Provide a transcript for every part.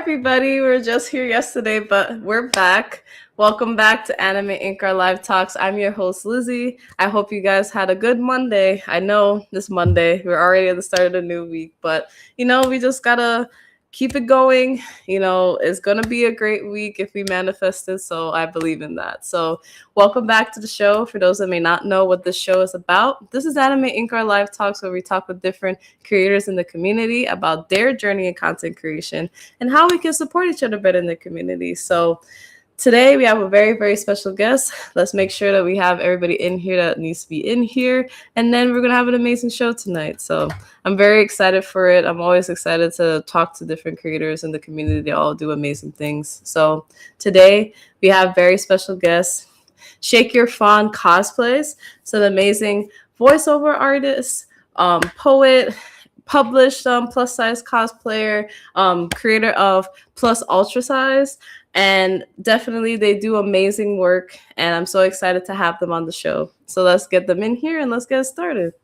everybody. We were just here yesterday, but we're back. Welcome back to AnimeinkArt Live Talks. I'm your host, Lizzie. I hope you guys had a good Monday. I know this Monday, we're already at the start of the new week, but we just gotta keep it going. It's gonna be a great week if we manifest it, so I believe in that. So welcome back to the show. For those that may not know what this show is about, this is AnimeinkArt Live Talks, where we talk with different creators in the community about their journey in content creation and how we can support each other better in the community. So today we have a very, very special guest. Let's make sure that we have everybody in here that needs to be in here. And then we're going to have an amazing show tonight. So I'm very excited for it. I'm always excited to talk to different creators in the community. They all do amazing things. So today we have very special guests, ShakierFawnCosplays. So an amazing voiceover artist, poet, published plus size cosplayer, creator of Plus Ultra Size, and definitely they do amazing work, and I'm so excited to have them on the show. So let's get them in here and let's get started.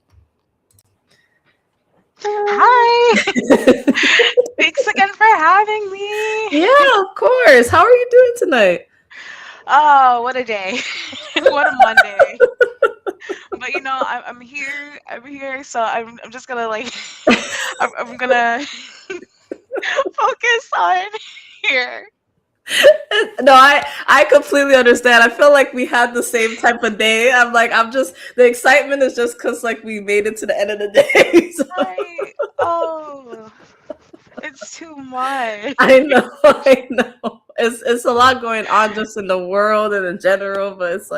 Hi. Thanks again for having me. Yeah, of course. How are you doing tonight? Oh, what a day. What a Monday. But I'm here, so I'm just gonna I'm gonna focus on here. No, I completely understand. I feel like we had the same type of day. The excitement is just because we made it to the end of the day. So. Oh, it's too much. I know. It's a lot going on just in the world and in general, but it's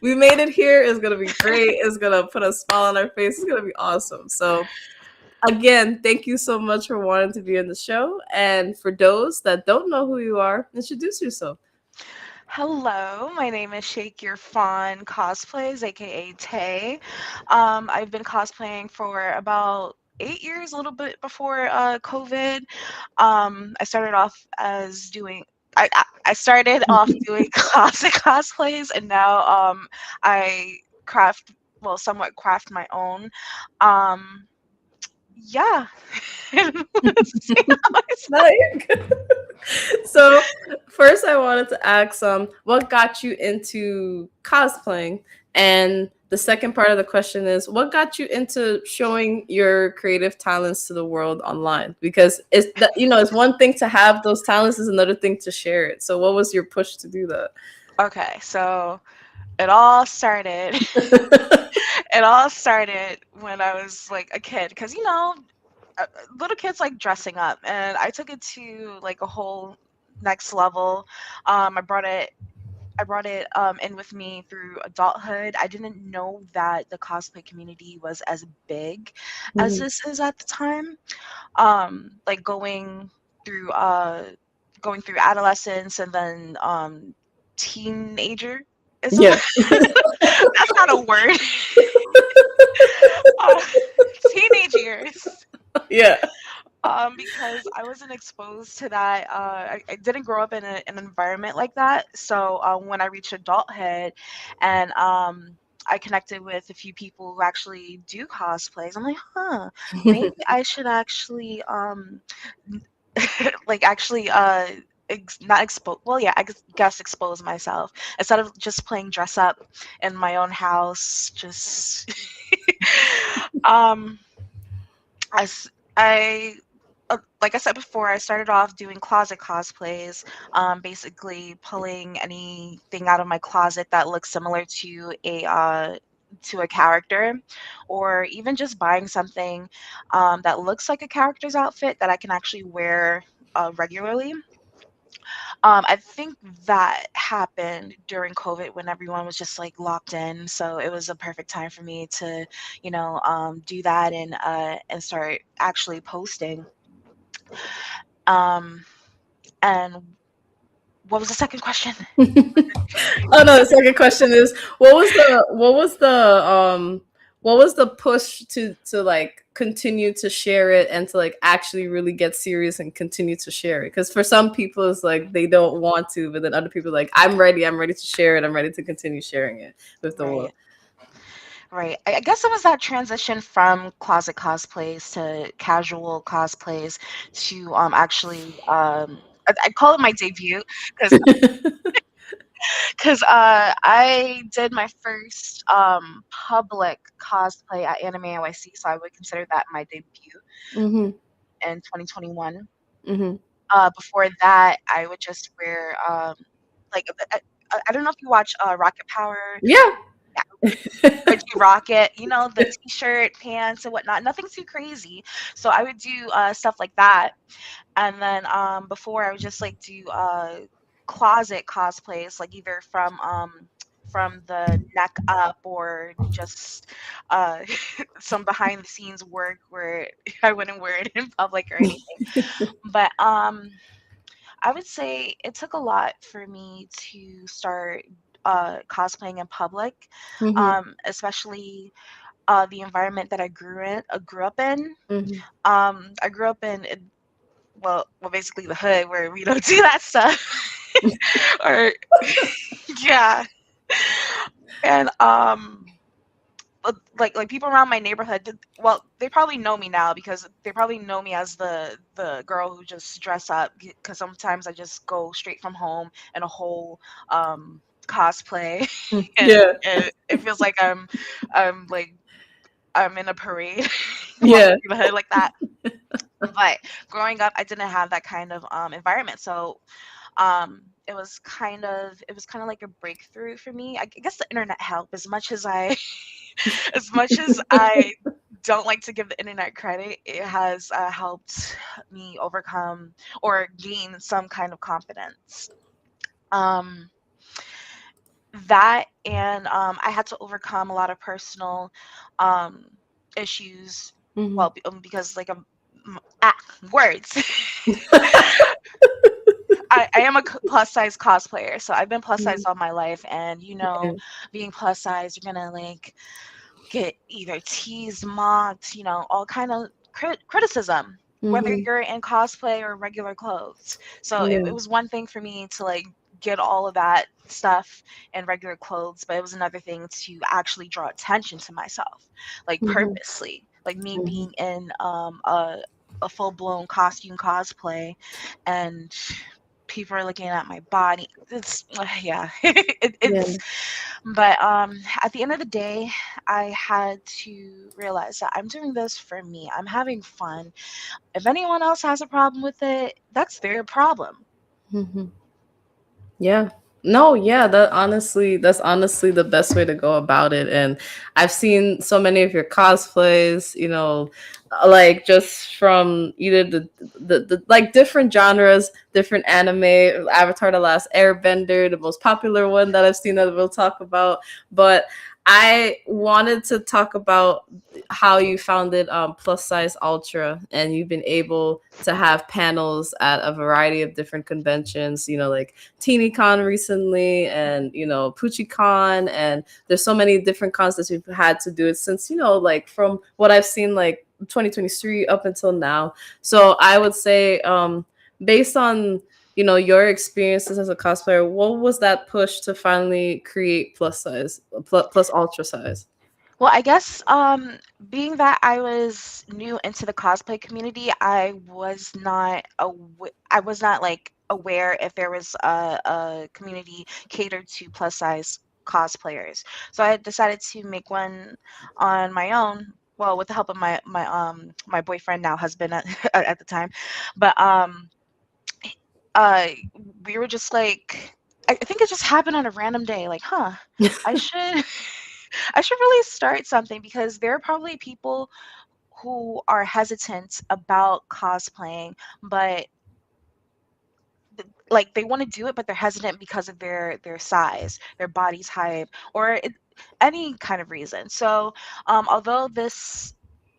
we made it here. It's gonna be great. It's gonna put a smile on our face. It's gonna be awesome. So again, thank you so much for wanting to be in the show. And for those that don't know who you are, introduce yourself. Hello, my name is ShakierFawnCosplays, aka Tay. I've been cosplaying for about 8 years, a little bit before COVID. I started off as doing I started off doing classic cosplays, and now I somewhat craft my own. Yeah. No, you're good. So first I wanted to ask what got you into cosplaying, and the second part of the question is what got you into showing your creative talents to the world online? Because it's one thing to have those talents, is another thing to share it. So what was your push to do that? Okay, so it all started when I was a kid, because little kids like dressing up, and I took it to a whole next level. I brought it in with me through adulthood. I didn't know that the cosplay community was as big as this is at the time. Going through adolescence and then teenager. Yeah. That's not a word. Teenage years. Yeah. Because I wasn't exposed to that. I didn't grow up in an environment like that. So when I reached adulthood, and I connected with a few people who actually do cosplays, I'm like, maybe I should actually not expose. Well, yeah, I guess expose myself instead of just playing dress up in my own house. Just like I said before, I started off doing closet cosplays, basically pulling anything out of my closet that looks similar to a character, or even just buying something that looks like a character's outfit that I can actually wear regularly. I think that happened during COVID when everyone was just locked in, so it was a perfect time for me to, do that and start actually posting. And what was the second question? Oh no, the second question is what was the push to continue to share it and to actually really get serious and continue to share it? Because for some people it's they don't want to, but then other people are I'm ready to share it, I'm ready to continue sharing it with the world. Right. I guess it was that transition from closet cosplays to casual cosplays to actually I call it my debut because I did my first public cosplay at Anime NYC, so I would consider that my debut Mm-hmm. in 2021. Mm-hmm. Before that, I would just wear like I don't know if you watch Rocket Power. Yeah. Yeah, or do Rocket, the t-shirt, pants, and whatnot. Nothing too crazy. So I would do stuff like that. And then before I would just like do closet cosplays, like either from the neck up or just uh some behind the scenes work where I wouldn't wear it in public or anything. But I would say it took a lot for me to start cosplaying in public, Mm-hmm. especially the environment that I grew up in. Mm-hmm. I grew up in well, basically the hood where we don't do that stuff. Or yeah, and like people around my neighborhood well, they probably know me now because they probably know me as the girl who just dress up because sometimes I just go straight from home in a whole cosplay and Yeah. it feels like I'm like I'm in a parade walking Yeah. through the hood like that. But growing up, I didn't have that kind of environment, so it was kind of like a breakthrough for me. I guess the internet helped as much as I as much as I don't like to give the internet credit. It has helped me overcome or gain some kind of confidence. Um, that and I had to overcome a lot of personal um, issues. Mm-hmm. Well, because like words. I am a plus size cosplayer, so I've been plus size all my life, and Yeah. being plus size, you're gonna like get either teased, mocked, all kind of criticism, whether Mm-hmm. you're in cosplay or regular clothes. So it Yeah. was one thing for me to like get all of that stuff in regular clothes, but it was another thing to actually draw attention to myself, like Mm-hmm. purposely, like me Mm-hmm. being in a full blown costume cosplay, and people are looking at my body. It's yeah, Yeah. it's but at the end of the day, I had to realize that I'm doing this for me. I'm having fun. If anyone else has a problem with it, that's their problem. Mm-hmm. Yeah. No, yeah, that's honestly the best way to go about it. And I've seen so many of your cosplays, like just from either the like different genres, different anime, Avatar The Last Airbender, the most popular one that I've seen that we'll talk about. But I wanted to talk about how you founded Plus Size Ultra, and you've been able to have panels at a variety of different conventions, like TeenyCon recently, and PucciCon, and there's so many different cons that you've had to do it since, like from what I've seen, like 2023 up until now. So I would say, based on your experiences as a cosplayer, what was that push to finally create plus size, plus ultra size? Well, I guess being that I was new into the cosplay community, I was not like aware if there was a community catered to plus size cosplayers. So I decided to make one on my own. Well, with the help of my boyfriend, now husband at, at the time. But uh we were just like, I think it just happened on a random day, like, I should I should really start something because there are probably people who are hesitant about cosplaying, but like they want to do it, but they're hesitant because of their size, their body's height, or any kind of reason. So although this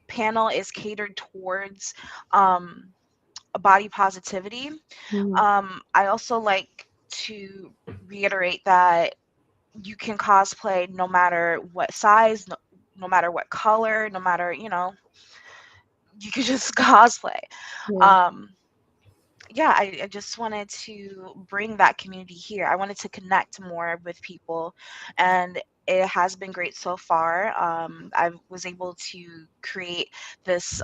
panel is catered towards um body positivity, Mhm. I also like to reiterate that you can cosplay no matter what size, no matter what color, no matter, you could just cosplay. Yeah. Um, yeah, I just wanted to bring that community here. I wanted to connect more with people, and it has been great so far. I was able to create this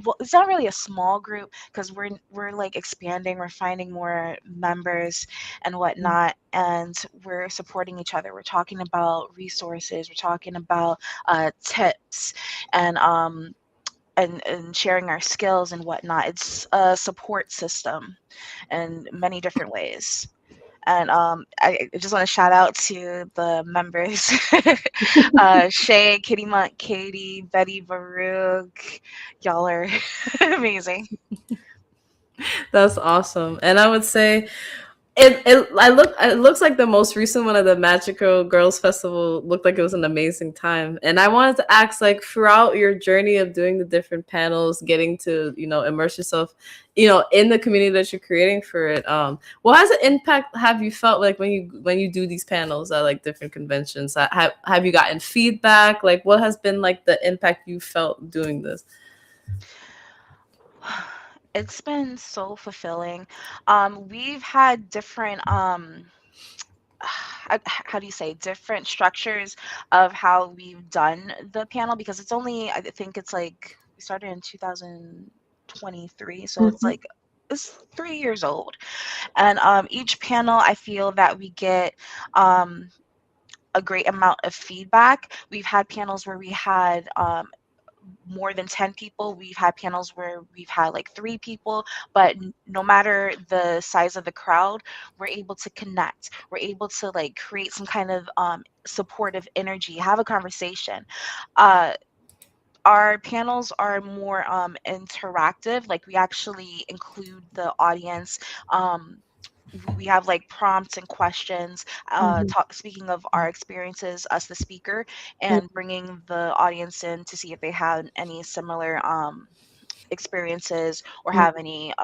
well, it's not really a small group because we're like expanding, we're finding more members and whatnot, and we're supporting each other. We're talking about resources, we're talking about tips, and and sharing our skills and whatnot. It's a support system in many different ways. And I just want to shout out to the members, Shay, Kitty Munt, Katie, Betty, Baruch. Y'all are amazing. That's awesome. And I would say it looks like the most recent one of the Magical Girls Festival looked like it was an amazing time. And I wanted to ask, like, throughout your journey of doing the different panels, getting to, immerse yourself, in the community that you're creating for it, what has an impact have you felt like when you do these panels at like different conventions? Have you gotten feedback? Like, what has been like the impact you felt doing this? It's been so fulfilling. We've had different how do you say, different structures of how we've done the panel, because it's only, I think it's like we started in 2023, so it's Mhm. like it's 3 years old. And each panel, I feel that we get a great amount of feedback. We've had panels where we had more than 10 people. We've had panels where we've had like 3 people, but no matter the size of the crowd, we're able to connect. We're able to like create some kind of supportive energy, have a conversation. Uh, our panels are more interactive. Like we actually include the audience. We have like prompts and questions, Mhm. speaking of our experiences, us the speaker, and bringing the audience in to see if they had any similar experiences or Mhm. have any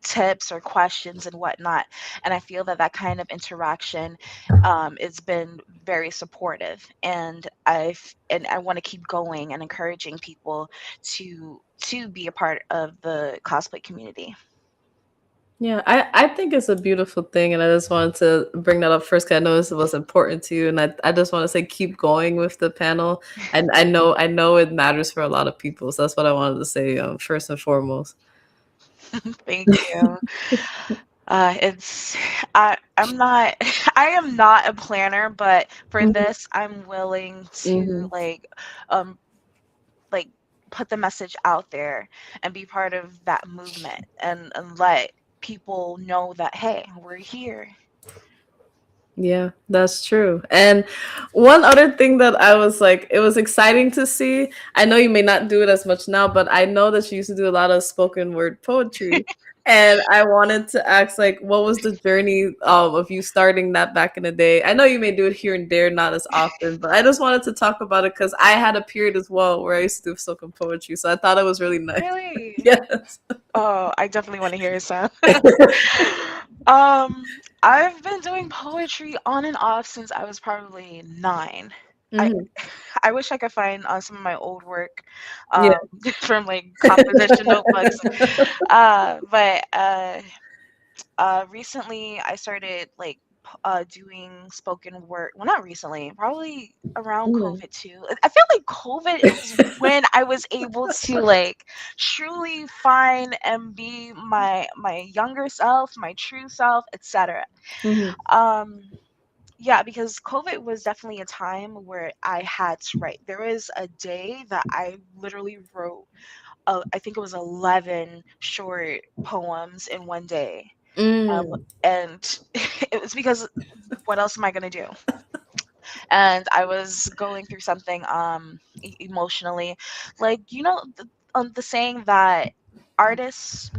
tips or questions and whatnot. And I feel that that kind of interaction has been very supportive, and I want to keep going and encouraging people to be a part of the cosplay community. Yeah, I think it's a beautiful thing, and I just wanted to bring that up first because I know this was important to you, and I just want to say keep going with the panel. And I know it matters for a lot of people, so that's what I wanted to say first and foremost. Thank you. It's I'm not I am not a planner, but for Mhm. this I'm willing to Mhm. um like put the message out there and be part of that movement, and let people know that hey, we're here. Yeah, that's true. And one other thing that I was like, it was exciting to see. I know you may not do it as much now, but I know that you used to do a lot of spoken word poetry. And I wanted to ask, like, what was the journey of you starting that back in the day? I know you may do it here and there, not as often, but I just wanted to talk about it because I had a period as well where I used to do spoken poetry. So I thought it was really nice. Really? Yes. Oh, I definitely want to hear some. I've been doing poetry on and off since I was probably 9. I Hmm. I wish I could find some of my old work Yeah. um, from like composition notebooks. But recently I started like doing spoken word. Well, not recently, probably around Mhm. COVID too. I feel like COVID is when I was able to like truly find and be my younger self, my true self, etc. Mhm. Um, yeah, because COVID was definitely a time where I had to write. There was a day that I literally wrote, I think it was 11 short poems in one day. Um, Mm. and it was because what else am I going to do? And I was going through something emotionally. Like, the saying that artists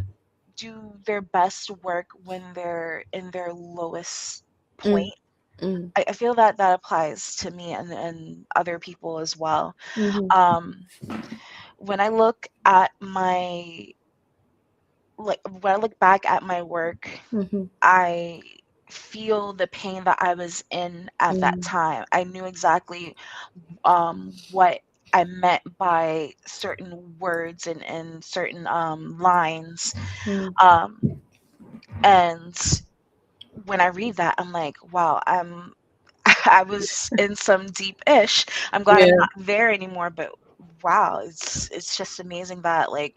do their best work when they're in their lowest Mm. point. Mm. I feel that that applies to me and other people as well. Mhm. Um, when I look at my when I look back at my work, Mhm. I feel the pain that I was in at that Mm. time. I knew exactly what I meant by certain words and certain lines. Mm. Um, and when I read that, I'm like, wow, I was in some deep ish. I'm glad I'm Yeah. not there anymore, but wow, it's just amazing that like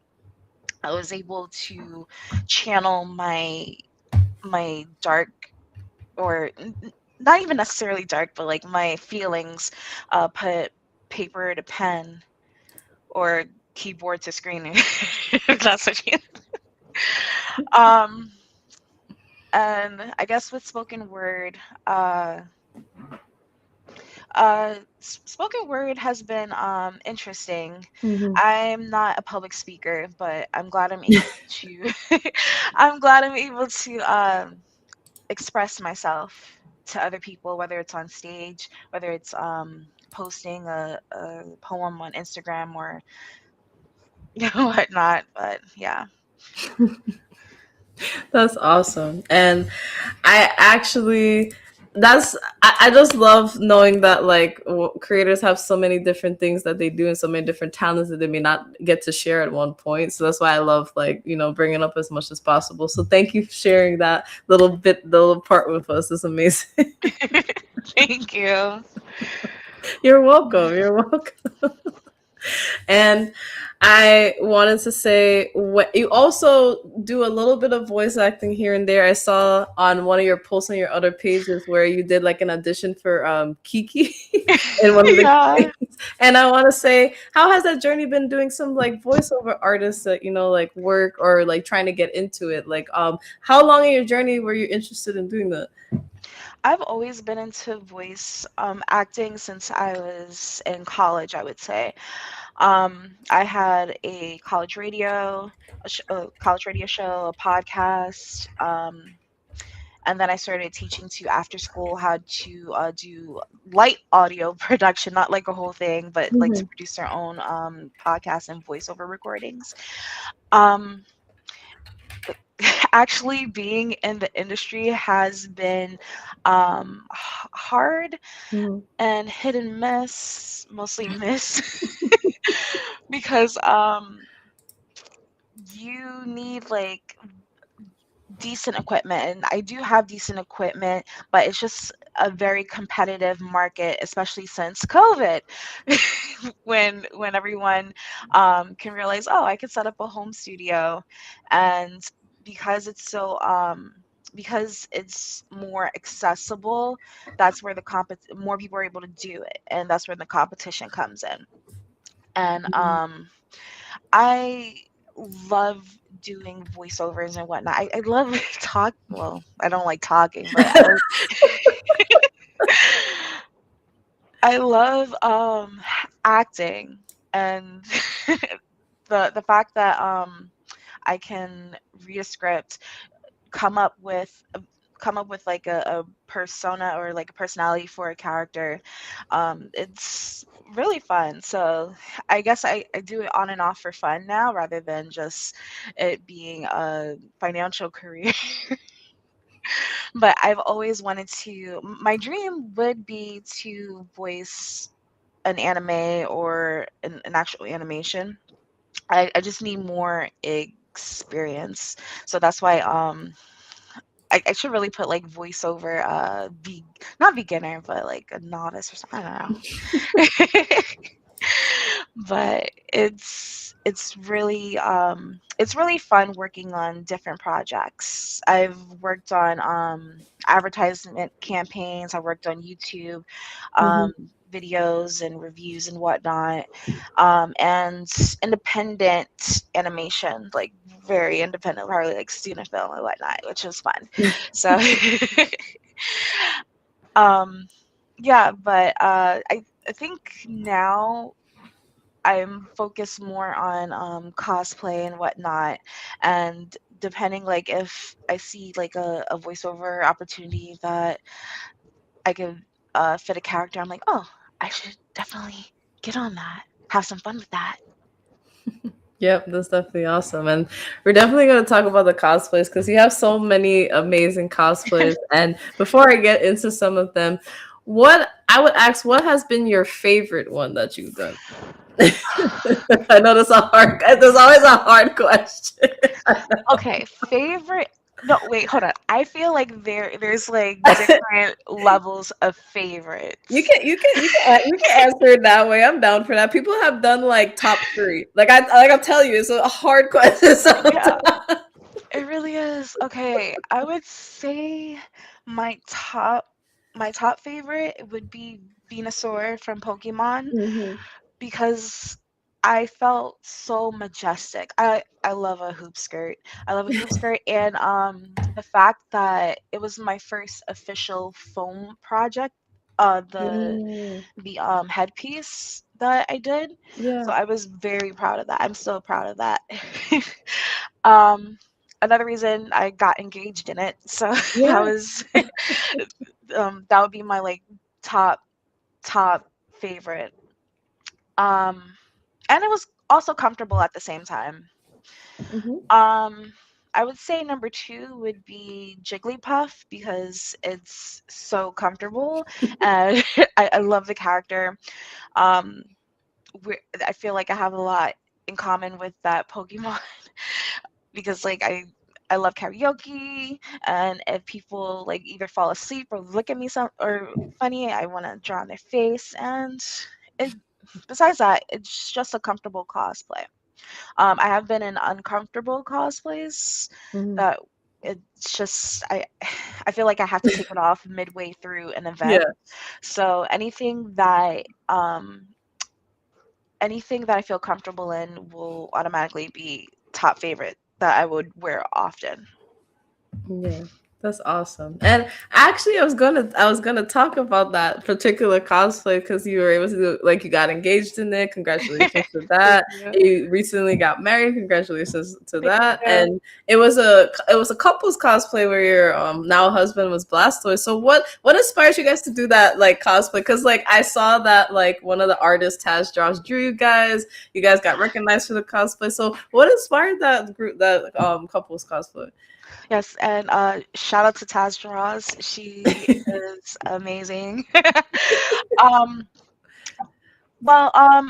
I was able to channel my dark, or not even necessarily dark, but like my feelings, put paper to pen or keyboard to screen, if that's what you. Um, and I guess with spoken word, spoken word has been interesting. Mhm. I'm not a public speaker, but I'm glad I'm able to. I'm glad I'm able to express myself to other people, whether it's on stage, whether it's posting a poem on Instagram or whatnot. But yeah. That's awesome. And I actually, I just love knowing that like creators have so many different things that they do and so many different talents that they may not get to share at one point. So that's why I love like, bringing up as much as possible. So thank you for sharing that the little part with us. It's amazing. Thank you. You're welcome. You're welcome. And I wanted to say, what you also do a little bit of voice acting here and there. I saw on one of your posts on your other pages where you did like an audition for Kiki in one of the Yeah. games. And I want to say, how has that journey been doing some like voiceover artists that like work or like trying to get into it? Like how long in your journey were you interested in doing that? I've always been into voice acting since I was in college, I would say. I had a a college radio show, a podcast, and then I started teaching to after school how to do light audio production, not like a whole thing, but like to Mhm. produce their own podcasts and voiceover recordings. Um, Actually, being in the industry has been hard Mhm. and hit and miss, mostly miss, because you need like decent equipment, and I do have decent equipment, but it's just a very competitive market, especially since COVID, when everyone can realize, oh, I could set up a home studio, and because it's so because it's more accessible, that's where more people are able to do it, and that's where the competition comes in. And I love doing voiceovers and whatnot. I love talk. Well, I don't like talking, but I love acting, and the fact that I can read a script, come up with like a persona or like a personality for a character. It's really fun. So I guess I do it on and off for fun now rather than just it being a financial career. But I've always wanted to, my dream would be to voice an anime or an actual animation. I just need more experience. So that's why I should really put like voiceover not beginner, but like a novice or something. I don't know. But it's really fun working on different projects. I've worked on advertisement campaigns, I worked on YouTube Mhm. videos and reviews and whatnot, and independent animation, like very independent, probably like student film and whatnot, which was fun. So um yeah, but I think now I'm focused more on cosplay and whatnot, and depending like if I see like a voiceover opportunity that I could fit a character, I'm like, oh, I should definitely get on that, have some fun with that. Yep, that's definitely awesome. And we're definitely going to talk about the cosplays because you have so many amazing cosplays. And before I get into some of them, what I would ask, what has been your favorite one that you've done? I know that's a hard, there's always a hard question. Okay, favorite. No, wait, hold on. I feel like there's like different levels of favorites. You can answer it that way. I'm down for that. People have done like top three. I'm telling you, it's a hard question Yeah, sometimes. it really is. Okay, I would say my top my top favorite would be Venusaur from Pokemon Hmm. because I felt so majestic. I love a hoop skirt. I love a hoop skirt, and the fact that it was my first official foam project, uh the Mm, the headpiece that I did. So yeah, I was very proud of that. I'm still proud of that. um Another reason I got engaged in it. So that yeah. was that would be my like top favorite. Um and it was also comfortable at the same time. Hmm. Um, I would say number two would be Jigglypuff because it's so comfortable and I love the character. Um, I feel like I have a lot in common with that Pokemon because like I love karaoke, and if people like either fall asleep or look at me some or funny, I want to draw on their face. And it, besides that, it's just a comfortable cosplay. I have been in uncomfortable cosplays Hmm. that it's just I feel like I have to take it off midway through an Yeah. event. So anything that I feel comfortable in will automatically be top favorite that I would wear often. Yeah, that's awesome. And actually, I was gonna talk about that particular cosplay because you were able to do, like, you got engaged in it. Congratulations to Thank that. you. You recently got married. Congratulations to Thank that. you. And it was a couple's cosplay where your now husband was Blastoise. So what inspires you guys to do that, like, cosplay? Because like I saw that like one of the artists has Josh drew you guys. You guys got recognized for the cosplay. So what inspired that couple's cosplay? Yes, and shout out to Taz Draws. She is amazing. um,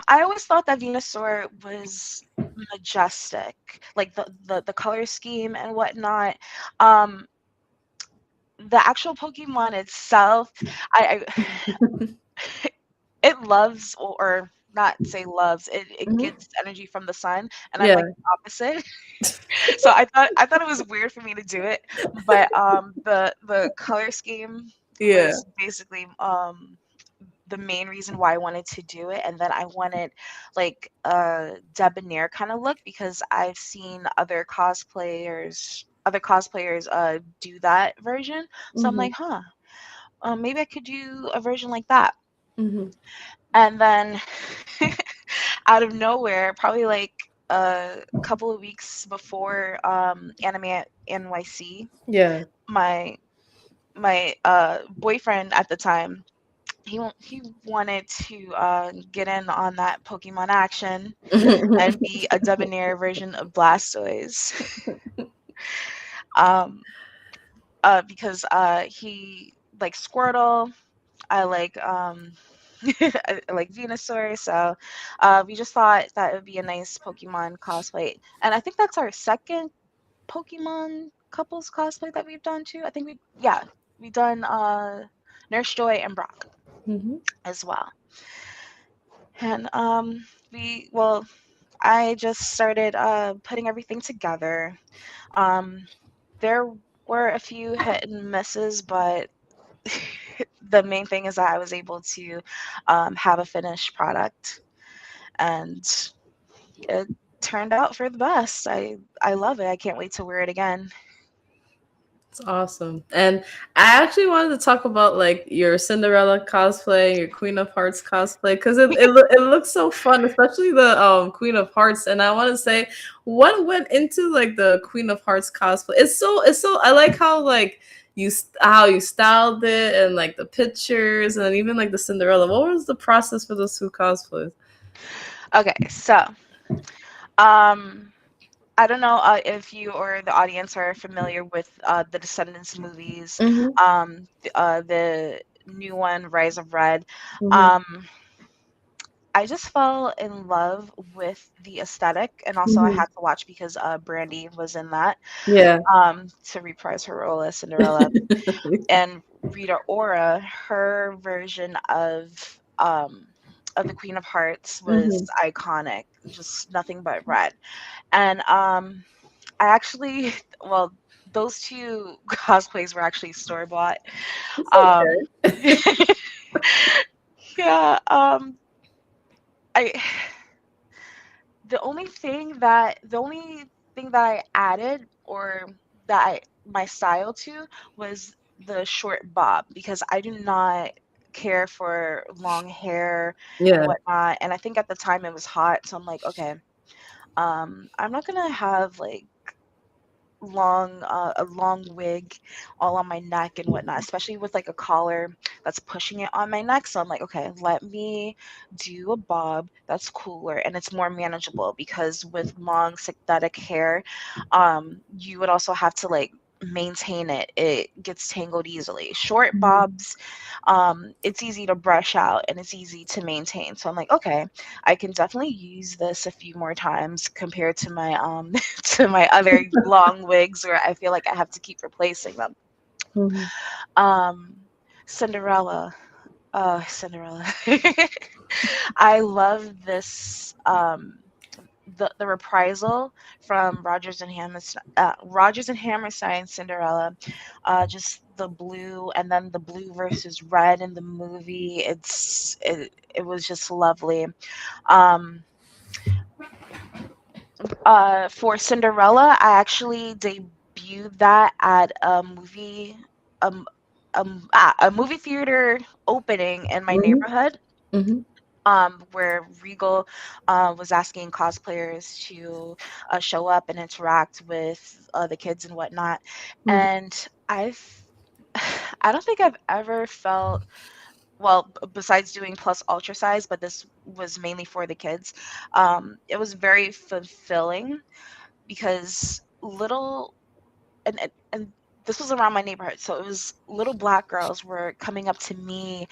I always thought that Venusaur was majestic, like the color scheme and whatnot. Um, the actual Pokemon itself, I it loves or not say loves it Mhm. gets energy from the sun, and I'm Yeah. like the opposite. So I thought it was weird for me to do it, but the color scheme Yeah. was basically the main reason why I wanted to do it. And then I wanted like a debonair kind of look because I've seen other cosplayers do that version. So I'm Mhm. like, huh, maybe I could do a version like that. Mhm. And then out of nowhere, probably like a couple of weeks before Anime at NYC, Yeah. my boyfriend at the time, he wanted to get in on that Pokemon action and be a debonair version of Blastoise. um, because he like Squirtle, I like I like Venusaur, so we just thought that it would be a nice Pokemon cosplay, and I think that's our second Pokemon couples cosplay that we've done too. I think we've done Nurse Joy and Brock Mhm. as well, and I just started putting everything together. Um, there were a few hit and misses, but the main thing is that I was able to have a finished product, and it turned out for the best. I love it. I can't wait to wear it again. It's awesome. And I actually wanted to talk about like your Cinderella cosplay, your Queen of Hearts cosplay, because it looks so fun, especially the Queen of Hearts. And I want to say, what went into like the Queen of Hearts cosplay? It's so I like how like how you styled it and like the pictures and even like the Cinderella. What was the process for those two cosplays? Okay, so um, I don't know if you or the audience are familiar with the Descendants movies, Mm-hmm. the new one, Rise of Red. Mm-hmm. Um, I just fell in love with the aesthetic, and also I Mhm. had to watch because Brandy was in that Yeah. to reprise her role as Cinderella. And Rita Ora, her version of the Queen of Hearts was Mhm. iconic, just nothing but red. And I actually, well, those two cosplays were actually store bought. It's Um, okay. yeah, I the only thing that I added or that my style to was the short bob because I do not care for long hair and Yeah. whatnot. And I think at the time it was hot, so I'm like, okay, I'm not gonna have like a long wig all on my neck and whatnot, especially with like a collar that's pushing it on my neck. So I'm like, okay, let me do a bob that's cooler and it's more manageable because with long synthetic hair, you would also have to like maintain it. It gets tangled easily. Short Mhm. bobs, it's easy to brush out and it's easy to maintain. So I'm like, okay, I can definitely use this a few more times compared to my to my other long wigs where I feel like I have to keep replacing them. Mhm. Um, Cinderella. Cinderella. I love this the reprisal from Rogers and Hammerstein Cinderella, just the blue and then the blue versus red in the movie. It was just lovely. Um, for Cinderella, I actually debuted that at um, a movie theater opening in my Mhm. neighborhood. Mhm. Where Regal was asking cosplayers to show up and interact with the kids and whatnot. Mhm. And I don't think I've ever felt, well, besides doing plus ultra size, but this was mainly for the kids. It was very fulfilling because and this was around my neighborhood, so it was little black girls were coming up to me,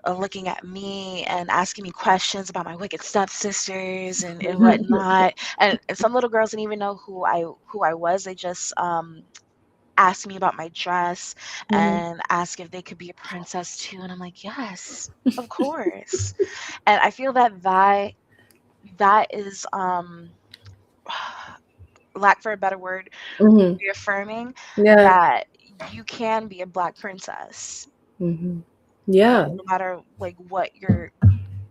looking at me and asking me questions about my wicked stepsisters and whatnot. And some little girls didn't even know who I was. They just asked me about my dress Mhm. and asked if they could be a princess too. And I'm like, yes, of course. And I feel that that is lack for a better word, Mhm. reaffirming Yeah. that you can be a black princess, Mhm. Yeah. no matter like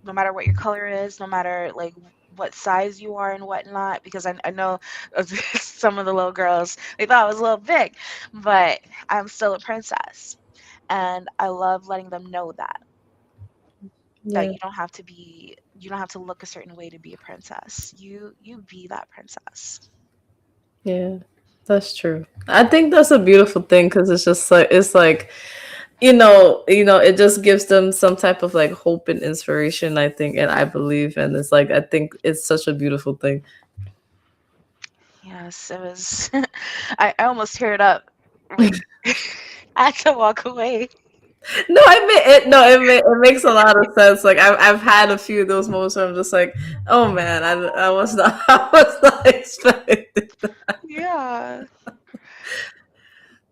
no matter what your color is, no matter like what size you are and whatnot. Because I know some of the little girls they thought I was a little big, but I'm still a princess, and I love letting them know that Yeah. you don't have to look a certain way to be a princess. You be that princess. Yeah. That's true. I think that's a beautiful thing because it's like it just gives them some type of like hope and inspiration, I think, and I believe, and it's like I think it's such a beautiful thing. Yes, it was. I almost teared up. Like I had to walk away. No, I mean it. No, it makes a lot of sense. Like I've had a few of those moments where I'm just like, oh man, I was not I was not expecting. Yeah.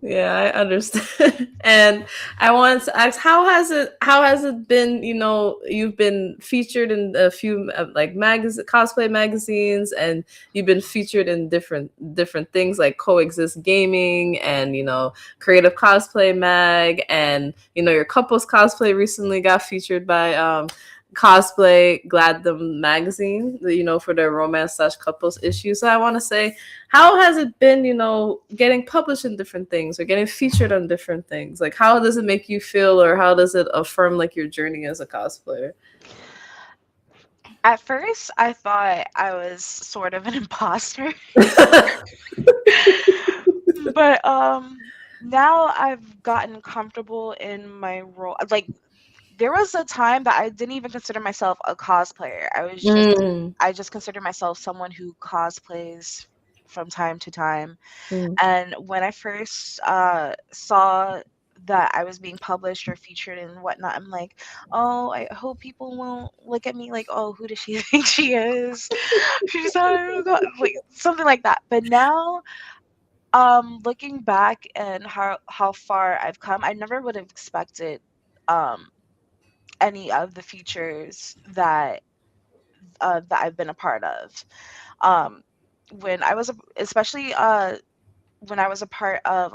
Yeah, I understand. And I wanted to ask, how has it been, you've been featured in a few like cosplay magazines, and you've been featured in different things like Coexist Gaming and, Creative Cosplay Mag, and your couples cosplay recently got featured by Cosplay Gladdom magazine, for their romance/couples issue. So I want to say, how has it been, getting published in different things or getting featured on different things? Like, how does it make you feel, or how does it affirm like your journey as a cosplayer? At first, I thought I was sort of an imposter, but now I've gotten comfortable in my role. Like there was a time that I didn't even consider myself a cosplayer. Mm, I just considered myself someone who cosplays from time to time. mm, And when I first saw that I was being published or featured and whatnot, I'm like, oh, I hope people won't look at me like, oh, who does she think she is? She's like something like that. But now, looking back and how far I've come, I never would have expected um any of the features that I've been a part of. Um, when I was especially when I was a part of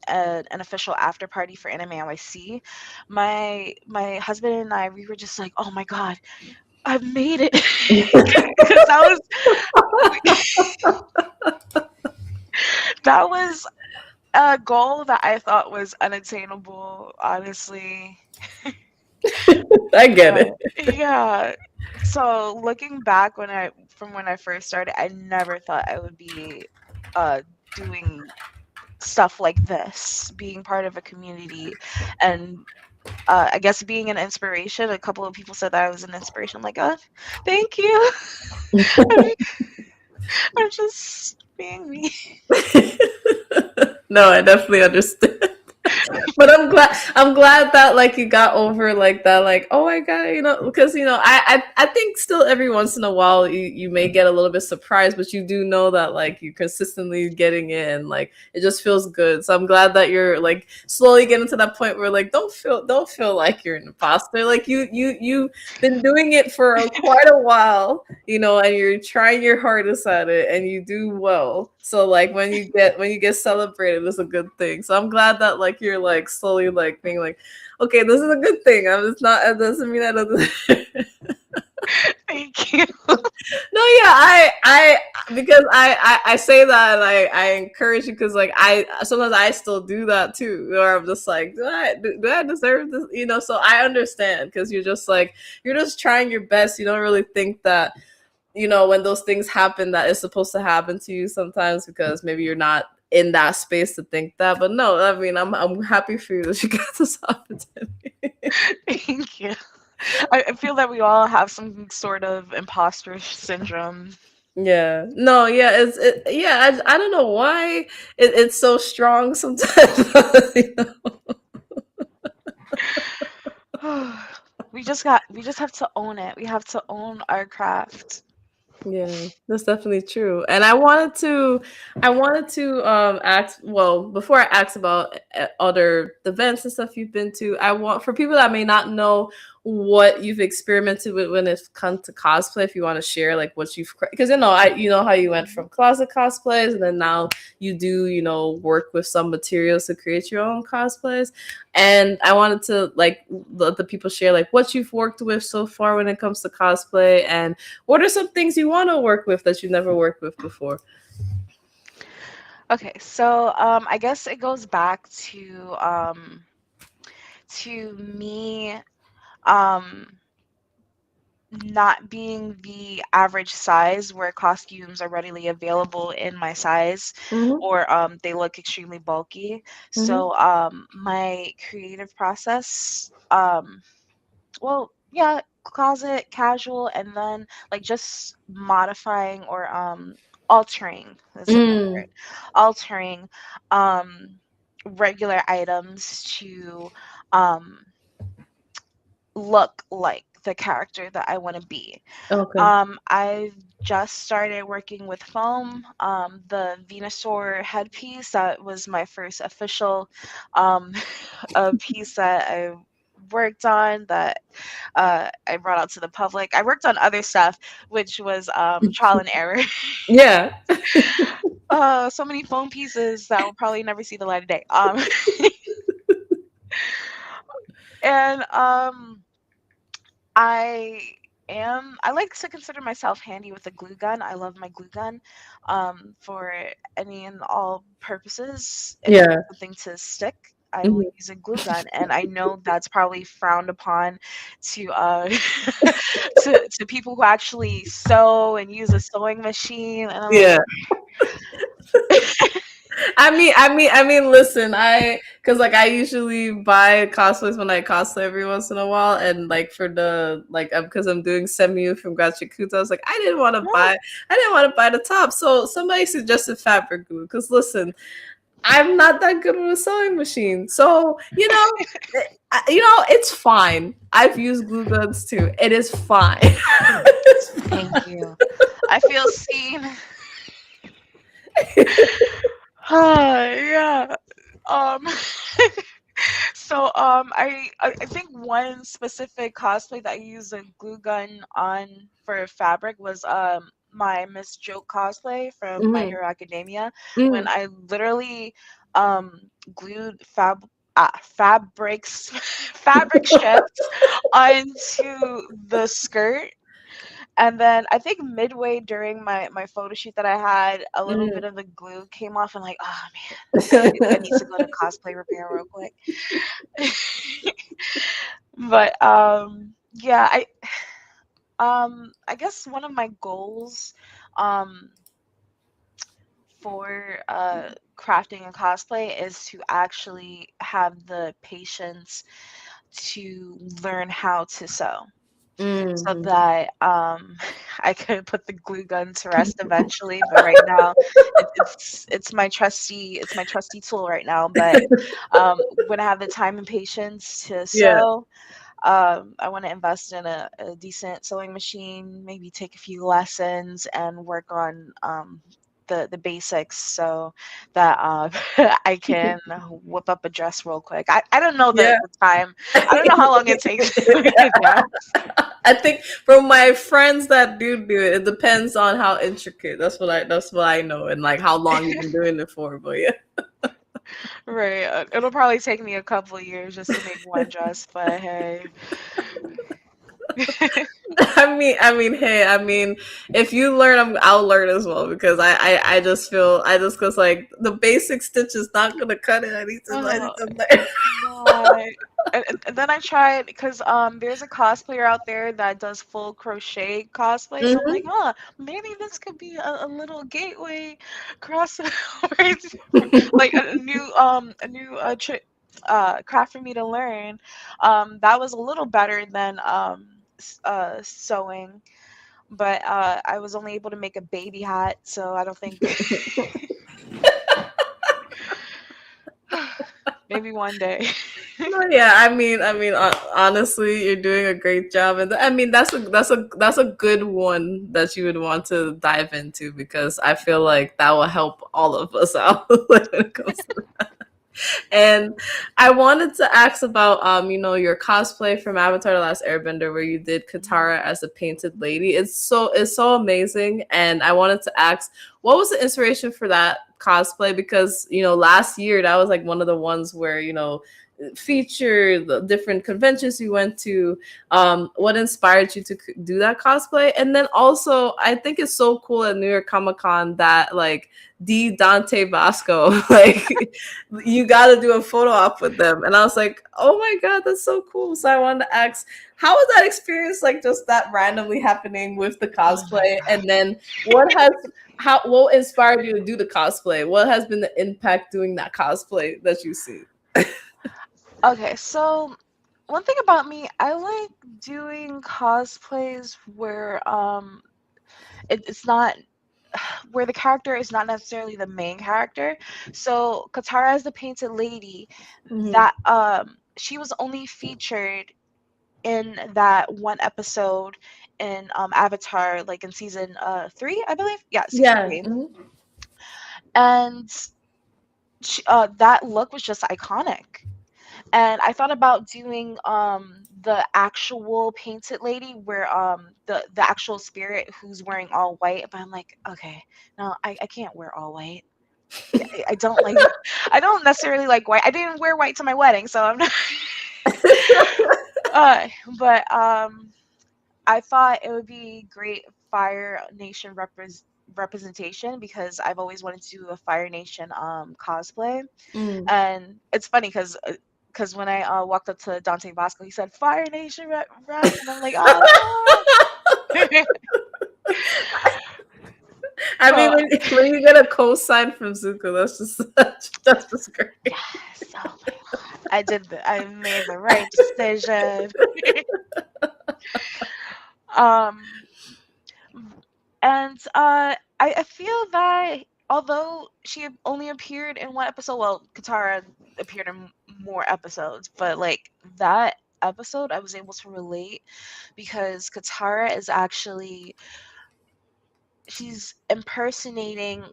an official after party for Anime NYC, my husband and I, we were just like, oh my god, I've made it, because that was a goal that I thought was unattainable, honestly. I get But it. yeah, so looking back from when I first started, I never thought I would be doing stuff like this, being part of a community, and I guess being an inspiration. A couple of people said that I was an inspiration. I'm like, oh, thank you. I'm I'm just being me. No, I definitely understand. But I'm glad that like you got over like that, like, oh my god, because I think still every once in a while you may get a little bit surprised, but you do know that like you're consistently getting it, and like it just feels good. So I'm glad that you're like slowly getting to that point where like don't feel like you're an imposter. Like you've been doing it for quite a while, and you're trying your hardest at it, and you do well. So like when you get celebrated, it's a good thing. So I'm glad that like you're like slowly like being like, okay, this is a good thing. I'm just not. It doesn't mean that doesn't. Thank you. No, yeah, I because I say that, and I encourage you, because like I sometimes I still do that too, or I'm just like, do I deserve this? So I understand, because you're just trying your best. You don't really think that when those things happen that it's supposed to happen to you sometimes, because maybe you're not in that space to think that. But no, I mean, I'm happy for you that you got this opportunity. Thank you. I feel that we all have some sort of imposter syndrome. Yeah. No, yeah, yeah, I don't know why it's so strong sometimes. you know? We just have to own it. We have to own our craft. Yeah, that's definitely true. And I wanted to ask, well, before I ask about other events and stuff you've been to, I want, for people that may not know what you've experimented with when it comes to cosplay, if you want to share like what you've, because how you went from closet cosplays, and then now you do work with some materials to create your own cosplays. And I wanted to like let the people share like what you've worked with so far when it comes to cosplay, and what are some things you want to work with that you've never worked with before? Okay, so I guess it goes back to me um, not being the average size where costumes are readily available in my size, Mm-hmm. or they look extremely bulky. Mm-hmm. So my creative process, well, yeah, closet, casual, and then like just modifying or altering is the better Mm. word. Altering um regular items to um look like the character that I want to be. Okay. I've just started working with foam. The Venusaur headpiece, that was my first official um, a piece that I worked on, that I brought out to the public. I worked on other stuff, which was trial and error. Yeah. So many foam pieces that will probably never see the light of day. And I I like to consider myself handy with a glue gun. I love my glue gun for any and all purposes. If I Yeah. need something to stick, I will Mhm. use a glue gun, and I know that's probably frowned upon to to people who actually sew and use a sewing machine, and I'm like, Yeah. I mean, listen, because like I usually buy cosplays when I cosplay every once in a while, and like for the like, because I'm doing Semu from Gachakuta, I was like, I didn't want to buy the top, so somebody suggested fabric glue. Because listen, I'm not that good with a sewing machine. So, it's fine. I've used glue guns too. It is fine. It's Thank you. I feel seen. Yeah. Um. I think one specific cosplay that I used a glue gun on for fabric was my Miss Joke cosplay from My Mhm, Hero Academia, when mhm. I literally glued fabrics fabric strips onto the skirt, and then I think midway during my photo shoot that I had, a little bit Mhm. of the glue came off, and like, oh man, I need to go to cosplay repair real quick. But yeah, I guess one of my goals um for crafting a cosplay is to actually have the patience to learn how to sew, so Mhm. that I could put the glue gun to rest eventually. But right now, it's my trusty tool right now. But when I have the time and patience to Yeah. sew, I want to invest in a decent sewing machine, maybe take a few lessons and work on the basics, so that I can whip up a dress real quick. I don't know Yeah. the time. I don't know how long it takes to make a dress. I think from my friends that do it, it depends on how intricate. That's what I know, and like how long you've been doing it for. But yeah. Right. It'll probably take me a couple of years just to make one dress, but hey. Hey, if you learn, I'll learn as well because I just feel because like the basic stitch is not gonna cut it. I need Oh, to learn. right. And then I tried because there's a cosplayer out there that does full crochet cosplay. So I'm like, Mhm. huh, maybe this could be a little gateway crossover like a new craft for me to learn. That was a little better than sewing, but I was only able to make a baby hat, so I don't think maybe one day. No, yeah, honestly, you're doing a great job, and that's a good one that you would want to dive into because I feel like that will help all of us out when it comes to. And I wanted to ask about your cosplay from Avatar: The Last Airbender, where you did Katara as a painted lady. It's so amazing, and I wanted to ask, what was the inspiration for that cosplay? Because last year that was like one of the ones where feature the different conventions you went to. What inspired you to do that cosplay? And then also, I think it's so cool at New York Comic Con that like Dante Vasco, like you got to do a photo op with them. And I was like, oh my God, that's so cool. So I wanted to ask, how was that experience, like just that randomly happening with the Oh my cosplay? god. And then what inspired you to do the cosplay? What has been the impact doing that cosplay that you see? Okay, so one thing about me, I like doing cosplays where it's not where the character is not necessarily the main character. So Katara as the painted lady, Mhm. that she was only featured in that one episode in Avatar, like in season 3, I believe. Yeah, season Yeah. 3. And that look was just iconic. And I thought about doing the actual painted lady where the actual spirit who's wearing all white, but I'm like, okay, no, I can't wear all white. I don't like I don't necessarily like white. I didn't wear white to my wedding, so I'm not uh but I thought it would be great Fire Nation representation because I've always wanted to do a Fire Nation cosplay. Mm. And it's funny because when I walked up to Dante Vasco, he said Fire Nation rep, and I'm like, oh. So When you get a cosign from Zuko, that's just great. yes, oh my god, I made the right decision. um, and I feel that. although she only appeared in one episode, well, Katara appeared in more episodes, but like that episode, I was able to relate because Katara is actually she's impersonating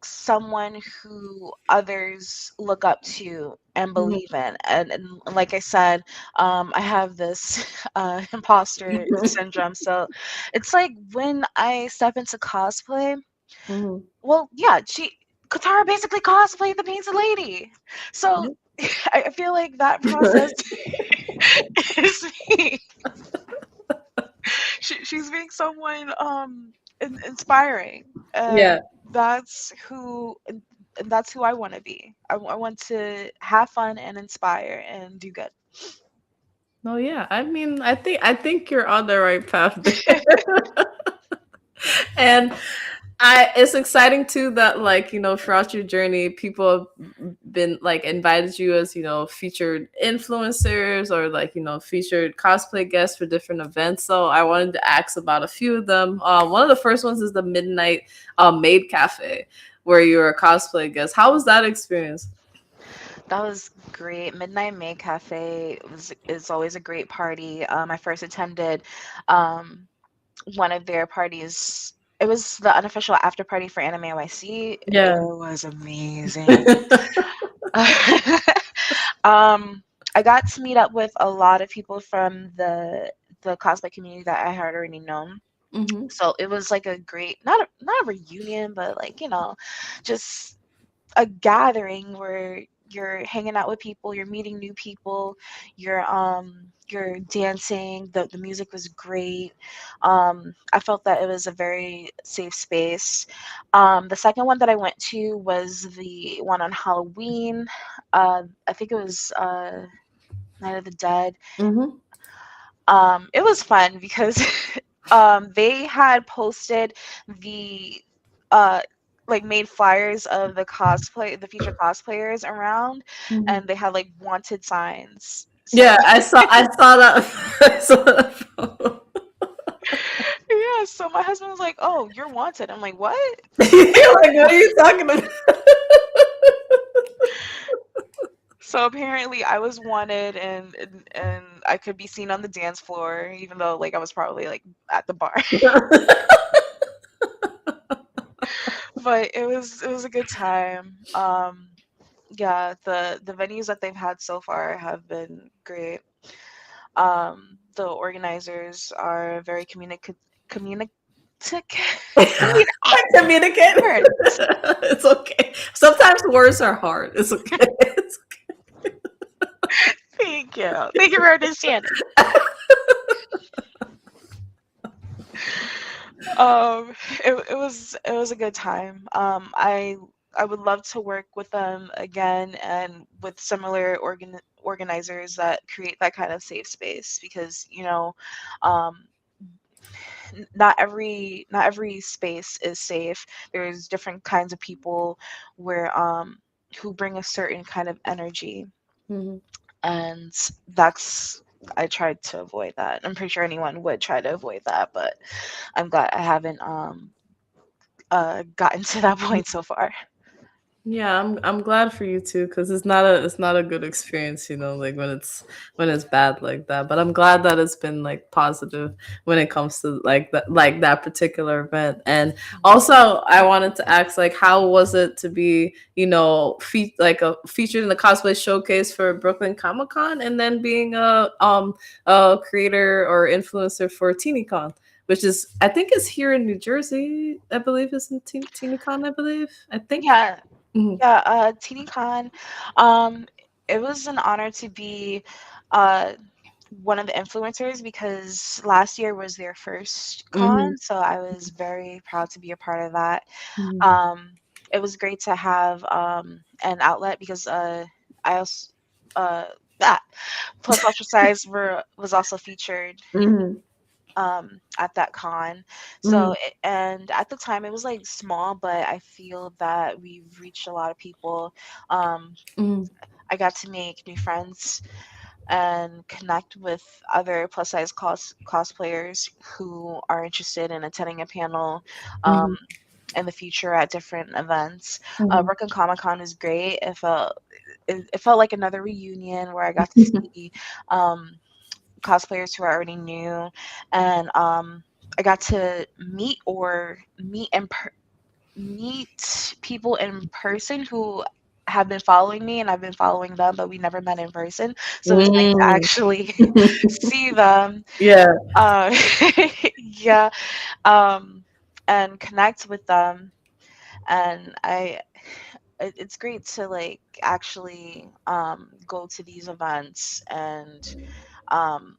someone who others look up to and Mhm. believe in. And like I said, I have this imposter syndrome. So it's like when I step into cosplay, Mhm. well, yeah, Katara basically cosplayed the Painted Lady. So Yeah. I feel like that process is me. She's being someone inspiring, and Yeah. that's who and that's who I want to be. I want to have fun and inspire and do good. No, yeah. I mean, I think you're on the right path there. And I it's exciting too that like, throughout your journey, people have been like invited you as, featured influencers or like, featured cosplay guests for different events. So I wanted to ask about a few of them. One of the first ones is the Midnight Maid Cafe, where you're a cosplay guest. How was that experience? That was great. Midnight May Cafe is always a great party. I first attended um, one of their parties. It was the unofficial after party for Anime NYC. It Yeah. was amazing. um, I got to meet up with a lot of people from the cosplay community that I had already known. Hmm. So it was like a great, not a reunion, but like just a gathering where you're hanging out with people, you're meeting new people, you're dancing. The music was great. I felt that it was a very safe space. The second one that I went to was the one on Halloween. I think it was Night of the Dead. Hmm. It was fun because they had posted the uh like made flyers of the future cosplayers around, Hmm. and they had like wanted signs. So Yeah, I saw that. I saw that photo. yeah, so my husband was like, "Oh, you're wanted." I'm like, "What?" You're like, what are you talking about? So apparently I was wanted, and I could be seen on the dance floor, even though like I was probably like at the bar. But it was a good time. Yeah, the venues that they've had so far have been great. The organizers are very communicative. I communicate. Words. It's okay. Sometimes words are hard. It's okay. It's Thank you. Thank you for understanding. Um, it was a good time. I would love to work with them again and with similar organizers that create that kind of safe space because um, not every space is safe. There's different kinds of people where who bring a certain kind of energy, Mhm. and that's I tried to avoid that. I'm pretty sure anyone would try to avoid that, but I'm glad I haven't gotten to that point so far. Yeah, I'm glad for you too, because it's not a good experience, like when it's bad like that. But I'm glad that it's been like positive when it comes to like that particular event. And also, I wanted to ask like, how was it to be, featured in the cosplay showcase for Brooklyn Comic Con, and then being a creator or influencer for TeenyCon, which is I think is here in New Jersey. I believe is in TeenyCon. I believe. I think. Yeah, Mhm. yeah. TeenyCon, um, it was an honor to be uh one of the influencers because last year was their first Mhm. con, so I was very proud to be a part of that. Mhm. Um, it was great to have an outlet because I also uh that plus ultra size was also featured Mhm. at that con. So Mhm. and at the time it was like small, but I feel that we've reached a lot of people. Um, Mhm. I got to make new friends and connect with other plus size cosplayers who are interested in attending a panel. Um, Mhm. in the future at different events. Mhm. Brooklyn Comic Con was great. It felt like another reunion where I got to see um, cosplayers who I already knew, and I got to meet people in person who have been following me and I've been following them, but we never met in person. So it was nice to Mm. actually see them. Yeah. Uh, yeah, um, and connect with them. And it's great to like actually go to these events and um,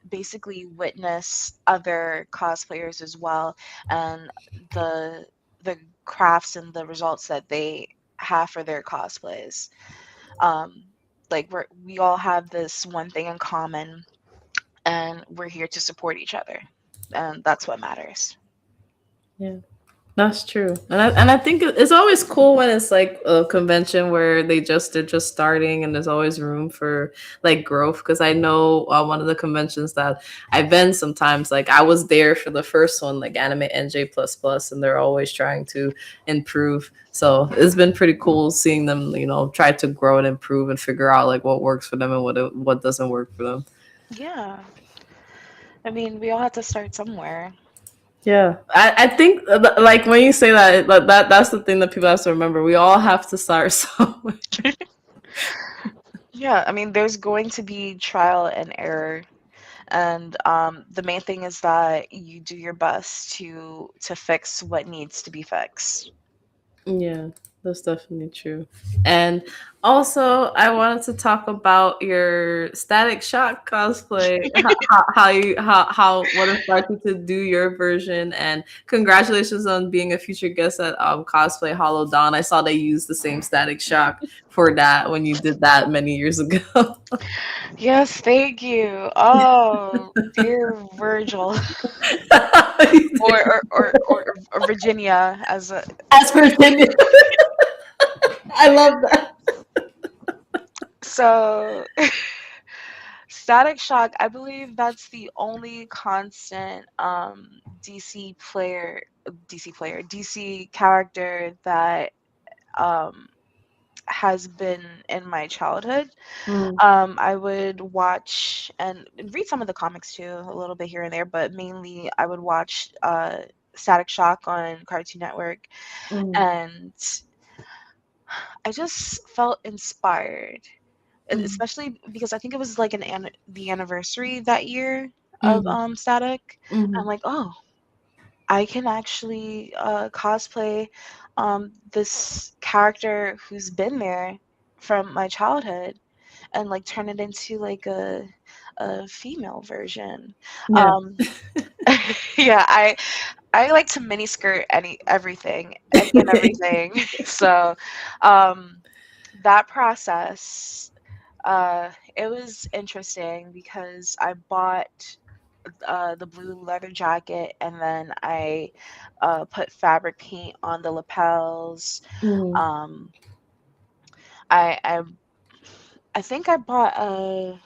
basically witness other cosplayers as well, and the the crafts and the results that they have for their cosplays. Um, like we all have this one thing in common, and we're here to support each other, and that's what matters. Yeah. That's true, and I think it's always cool when it's like a convention where they're just starting, and there's always room for like growth. Because I know one of the conventions that I've been sometimes, like I was there for the first one, like Anime NJ plus plus, and they're always trying to improve. So it's been pretty cool seeing them, try to grow and improve and figure out like what works for them and what doesn't work for them. Yeah, I mean, we all have to start somewhere. Yeah, I think like when you say that, that's the thing that people have to remember. We all have to start somewhere. Yeah, I mean, there's going to be trial and error, and the main thing is that you do your best to fix what needs to be fixed. Yeah, that's definitely true. And also, I wanted to talk about your Static Shock cosplay. What inspired you to do your version? And congratulations on being a future guest at Cosplay Hollow Dawn. I saw they used the same Static Shock for that when you did that many years ago. Yes, thank you. Oh, dear Virgil, or Virginia, as a As Virginia, I love that. so. Static Shock, I believe that's the only constant DC character that um, has been in my childhood. Mm, I would watch and read some of the comics too, a little bit here and there, but mainly I would watch Static Shock on Cartoon Network, mm, and I just felt inspired, mm, especially because I think it was like the anniversary that year of mm, Static. I'm mm. like, oh, I can actually cosplay this character who's been there from my childhood and like turn it into like a female version. Yeah. Um, yeah, I like to mini skirt any and everything. So that process, it was interesting because I bought the blue leather jacket, and then I put fabric paint on the lapels. Mm. Um, I, I I think I bought a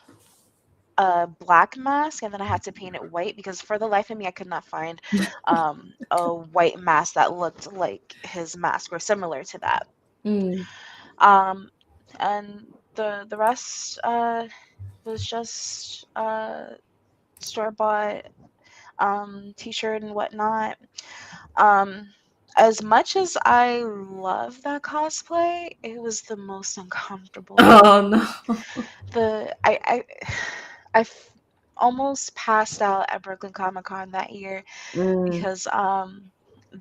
black mask, and then I had to paint it white because for the life of me I could not find a white mask that looked like his mask or similar to that. Mm. Um, and the rest was just store bought t-shirt and whatnot. Um, as much as I love that cosplay, it was the most uncomfortable. Oh no. The I almost passed out at Brooklyn Comic Con that year Mm. because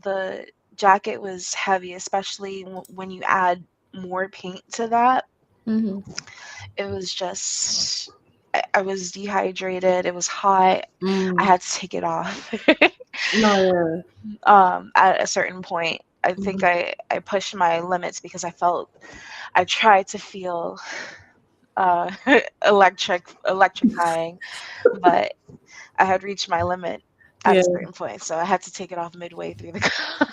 the jacket was heavy, especially when you add more paint to that. Mhm. It was just I was dehydrated. It was hot. I Mm. had to take it off. No, yeah. At a certain point, I think Mhm. I pushed my limits because I tried to feel uh, electrifying, but I had reached my limit at a Yeah. certain point, so I had to take it off midway through the con.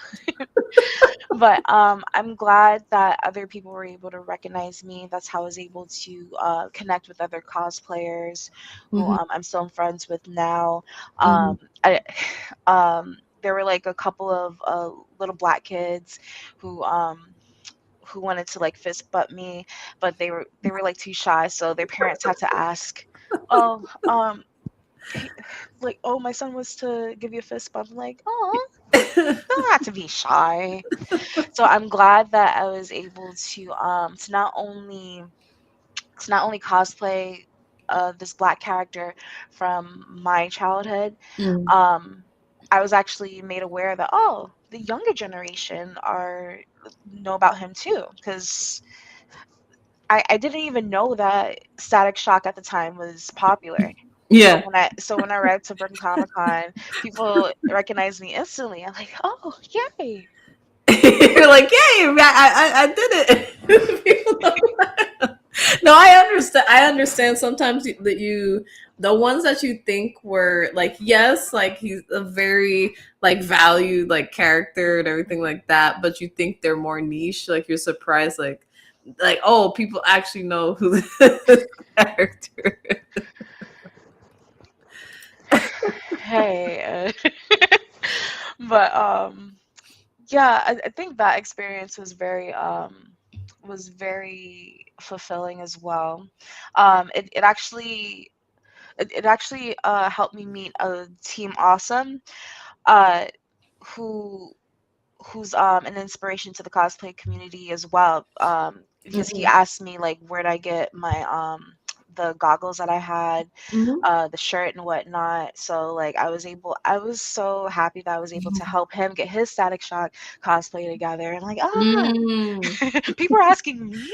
But I'm glad that other people were able to recognize me. That's how I was able to connect with other cosplayers who Mhm. I'm still friends with now. Um, Mhm. I, um, there were like a couple of little black kids who who wanted to like fist butt me, but they were like too shy, so their parents had to ask, "Oh, he, like, oh, my son was to give you a fist bump." I'm like, "Oh, don't have to be shy." So I'm glad that I was able to not only cosplay this black character from my childhood. Mm. um, I was actually made aware that, oh, the younger generation are know about him too, because I didn't even know that Static Shock at the time was popular. Yeah. So when I read to Brooklyn Comic Con, people recognized me instantly. I'm like, oh, yay! You're like, yay, I did it. People don't- no, I understand. I understand sometimes the ones that you think were like, yes, like he's a very like valued like character and everything like that, but you think they're more niche. Like you're surprised, like oh, people actually know who this character is. Hey, but yeah, I think that experience was very fulfilling as well. It actually helped me meet a Team Awesome, uh, who who's an inspiration to the cosplay community as well. Because he Mhm. asked me like where'd I get my the goggles that I had, Mhm. the shirt and whatnot. So like I was so happy that I was able to help him get his Static Shock cosplay together. And like, ah, Mm. people are asking me.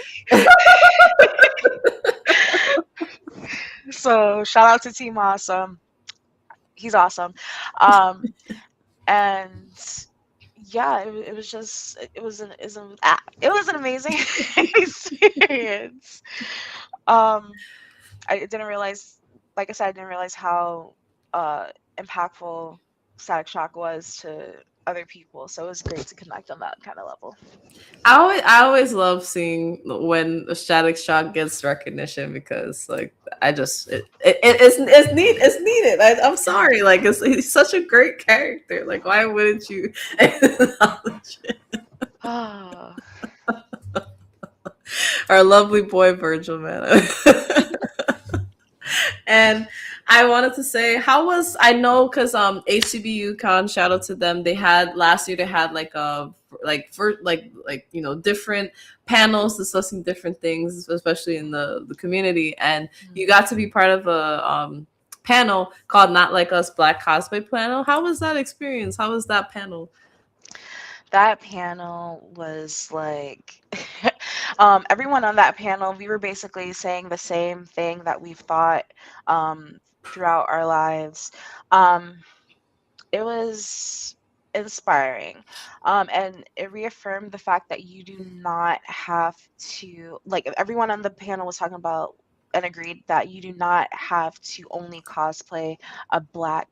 So shout out to Team Awesome. He's awesome. Um, and yeah, it was just it was an amazing experience. Um, I didn't realize, like I said, I didn't realize how impactful Static Shock was to other people. So it was great to connect on that kind of level. I always love seeing when a Static Shock gets recognition because like it's needed. I'm sorry, like he's such a great character. Like why wouldn't you acknowledge it? Ah, Our lovely boy Virgil, man. And I wanted to say, how was I know because HCBU Con, shout out to them. They had last year. They had like a like different panels discussing different things, especially in the community. And you got to be part of a panel called "Not Like Us Black Cosplay Panel." How was that experience? How was that panel? that panel was like, everyone on that panel, we were basically saying the same thing that we've thought throughout our lives. Um, it was inspiring, and it reaffirmed the fact that you do not have to, like, everyone on the panel was talking about and agreed that you do not have to only cosplay a black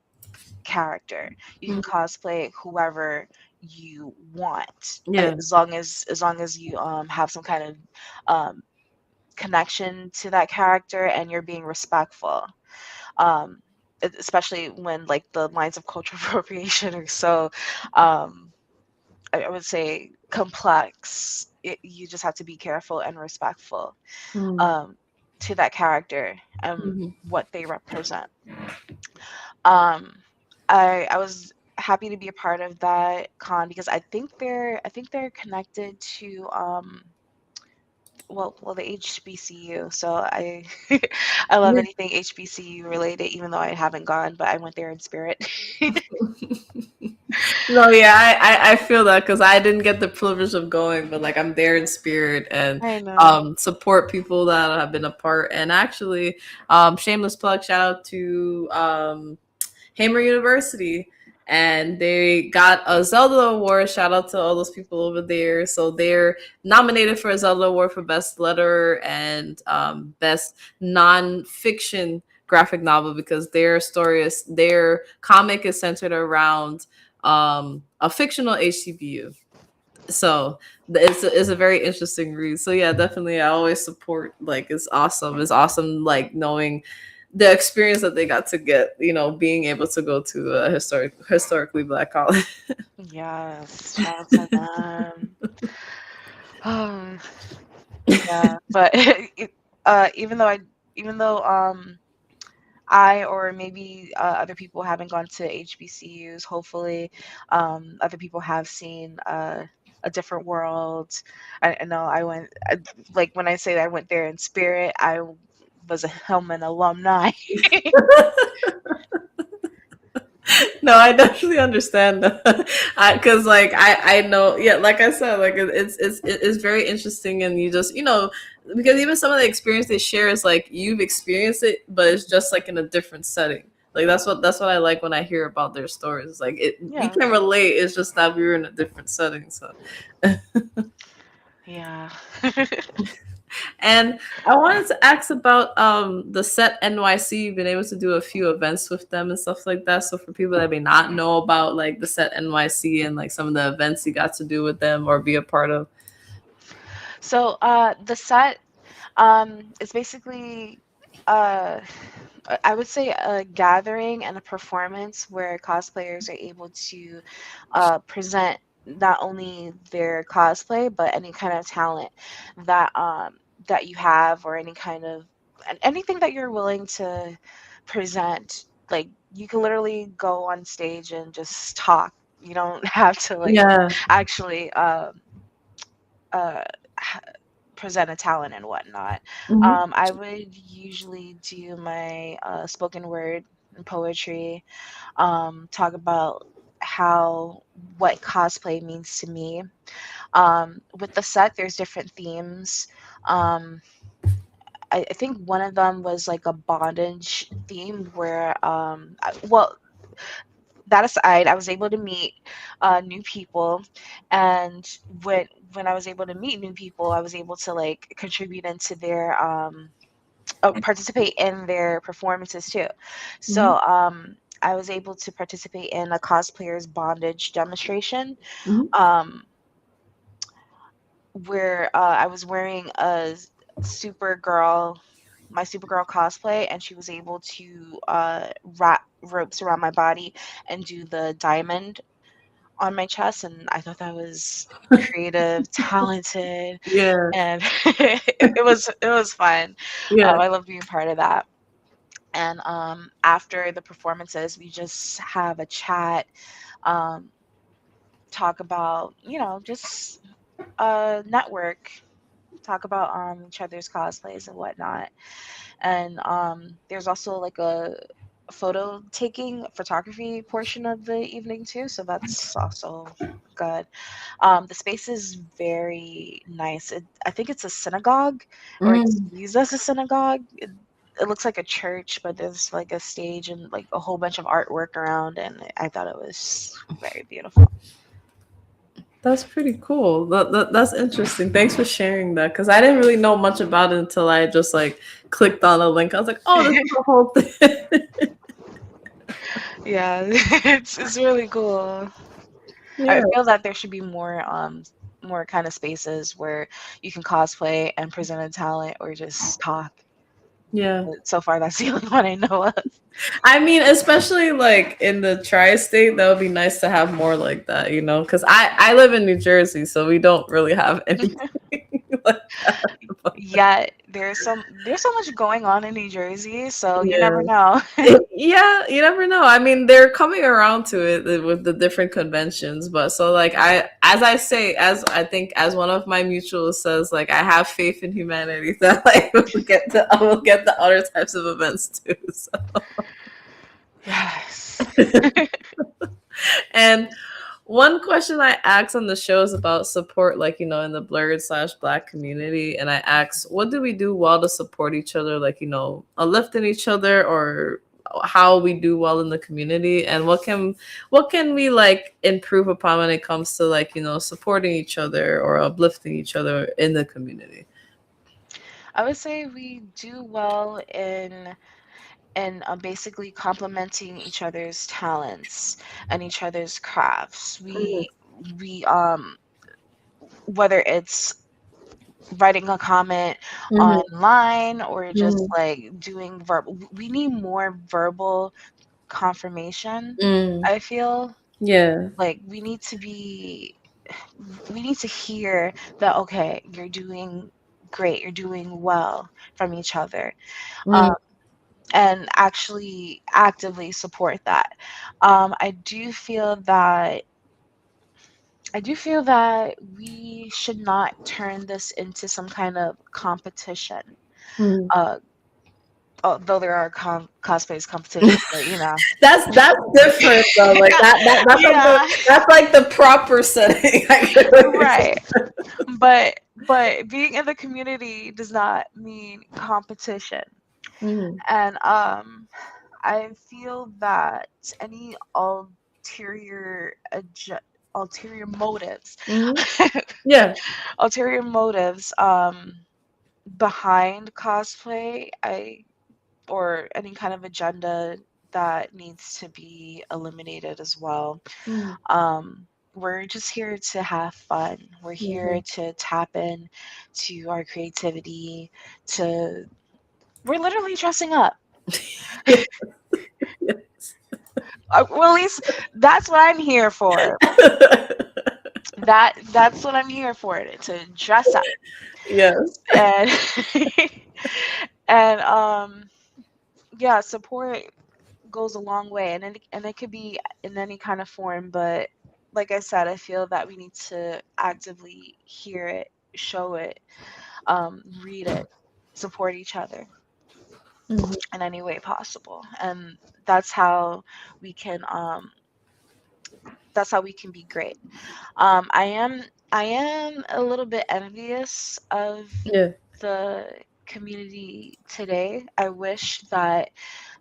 character. You can cosplay whoever you want, Yeah. as long as you have some kind of um, connection to that character and you're being respectful. um, Especially when like the lines of cultural appropriation are so um, I would say complex. You just have to be careful and respectful Mm. um, to that character and Mhm. what they represent. um, I was happy to be a part of that con because I think they're connected to well, the HBCU. So I I love anything HBCU related, even though I haven't gone, but I went there in spirit. No, yeah, I feel that because I didn't get the privilege of going, but like I'm there in spirit and I know. support people that have been a part. And actually, shameless plug, shout out to Hamer University. And they got a Zelda Award. Shout out to all those people over there. So they're nominated for a Zelda Award for Best Letter and Best Non-Fiction Graphic Novel because their comic is centered around a fictional HCBU. So it's a very interesting read. So yeah, definitely I always support, like it's awesome. It's awesome like knowing the experience that they got to get, being able to go to a historically Black college. Yes, shout out to them. Um, yeah, but even though I or maybe other people haven't gone to HBCUs, hopefully other people have seen a different world. I know I went, like when I say that I went there in spirit, I was a Hillman alumni. No, I definitely understand that. Because like I know, yeah, like I said, like it's very interesting, and you just because even some of the experience they share is like you've experienced it, but it's just like in a different setting. Like that's what I like when I hear about their stories. It's like you Yeah. can relate. It's just that we were in a different setting. So Yeah. and I wanted to ask about the set NYC. You've been able to do a few events with them and stuff like that. So for people that may not know about like the set NYC and like some of the events you got to do with them or be a part of. So the set is basically uh I would say a gathering and a performance where cosplayers are able to present not only their cosplay but any kind of talent that you have, or any kind of anything that you're willing to present. Like you can literally go on stage and just talk. You don't have to like Yeah. actually uh, present a talent and whatnot. Mhm. I would usually do my spoken word and poetry, talk about what cosplay means to me. With the set, there's different themes. Um, I think one of them was like a bondage theme where, well, that aside, I was able to meet new people, and when I was able to meet new people, I was able to like contribute into their participate in their performances too. Mhm. So I was able to participate in a cosplayer's bondage demonstration, Mhm. um, where I was wearing a Supergirl, my Supergirl cosplay, and she was able to wrap ropes around my body and do the diamond on my chest, and I thought that was creative, talented, Yeah. and it was fun. Yeah. I love being part of that. And after the performances, we just have a chat, um, talk about just network, talk about each other's cosplays and whatnot. And there's also like a photo taking photography portion of the evening too, so that's also good. The space is very nice. I think it's a synagogue, or it's Mm. used as a synagogue. It looks like a church, but there's like a stage and like a whole bunch of artwork around, and I thought it was very beautiful. That's pretty cool. That's interesting. Thanks for sharing that because I didn't really know much about it until I just like clicked on a link. I was like, oh, this is the whole thing. Yeah, it's really cool. I Yeah. feel that there should be more kind of spaces where you can cosplay and present a talent or just talk. Yeah. But so far, that's the only one I know of. I mean, especially like in the tri-state, that would be nice to have more like that, because I live in New Jersey, so we don't really have anything like that. But, Yet there's so much going on in New Jersey, so you yeah. never know. Yeah, you never know. I mean, they're coming around to it with the different conventions, but so like as I say, as I think as one of my mutuals says, like I have faith in humanity that like I will get the other types of events too. So. Yes. And one question I ask on the show is about support, like, in the blurred/black community. And I ask, what do we do well to support each other, like, uplifting each other, or how we do well in the community, and what can we like improve upon when it comes to like, supporting each other or uplifting each other in the community? I would say we do well in basically complementing each other's talents and each other's crafts. We whether it's writing a comment Mhm. online or just Mhm. like doing verbal. We need more verbal confirmation. Mm. I feel Yeah. like we need to hear that, okay, you're doing great, you're doing well from each other, um, Mm. and actually actively support that. I do feel that we should not turn this into some kind of competition. Mm. Uh, Although there are cosplays competition, but That's different though. Like yeah, that's like the proper setting. I get what you're right. But being in the community does not mean competition. saying. And I feel that any ulterior motives, Mhm. Yeah. ulterior motives behind cosplay, or any kind of agenda that needs to be eliminated as well. Mm. Um, we're just here to have fun. We're here Mhm. to tap in to our creativity. To We're literally dressing up. Yes. Well, at least that's what I'm here for. That's what I'm here for, to dress up Yes. and and yeah, support goes a long way, and it could be in any kind of form. But like I said, I feel that we need to actively hear it, show it, read it, support each other Mhm. in any way possible, and that's how we can um that's how we can be great. I am a little bit envious of Yeah. the community today. I wish that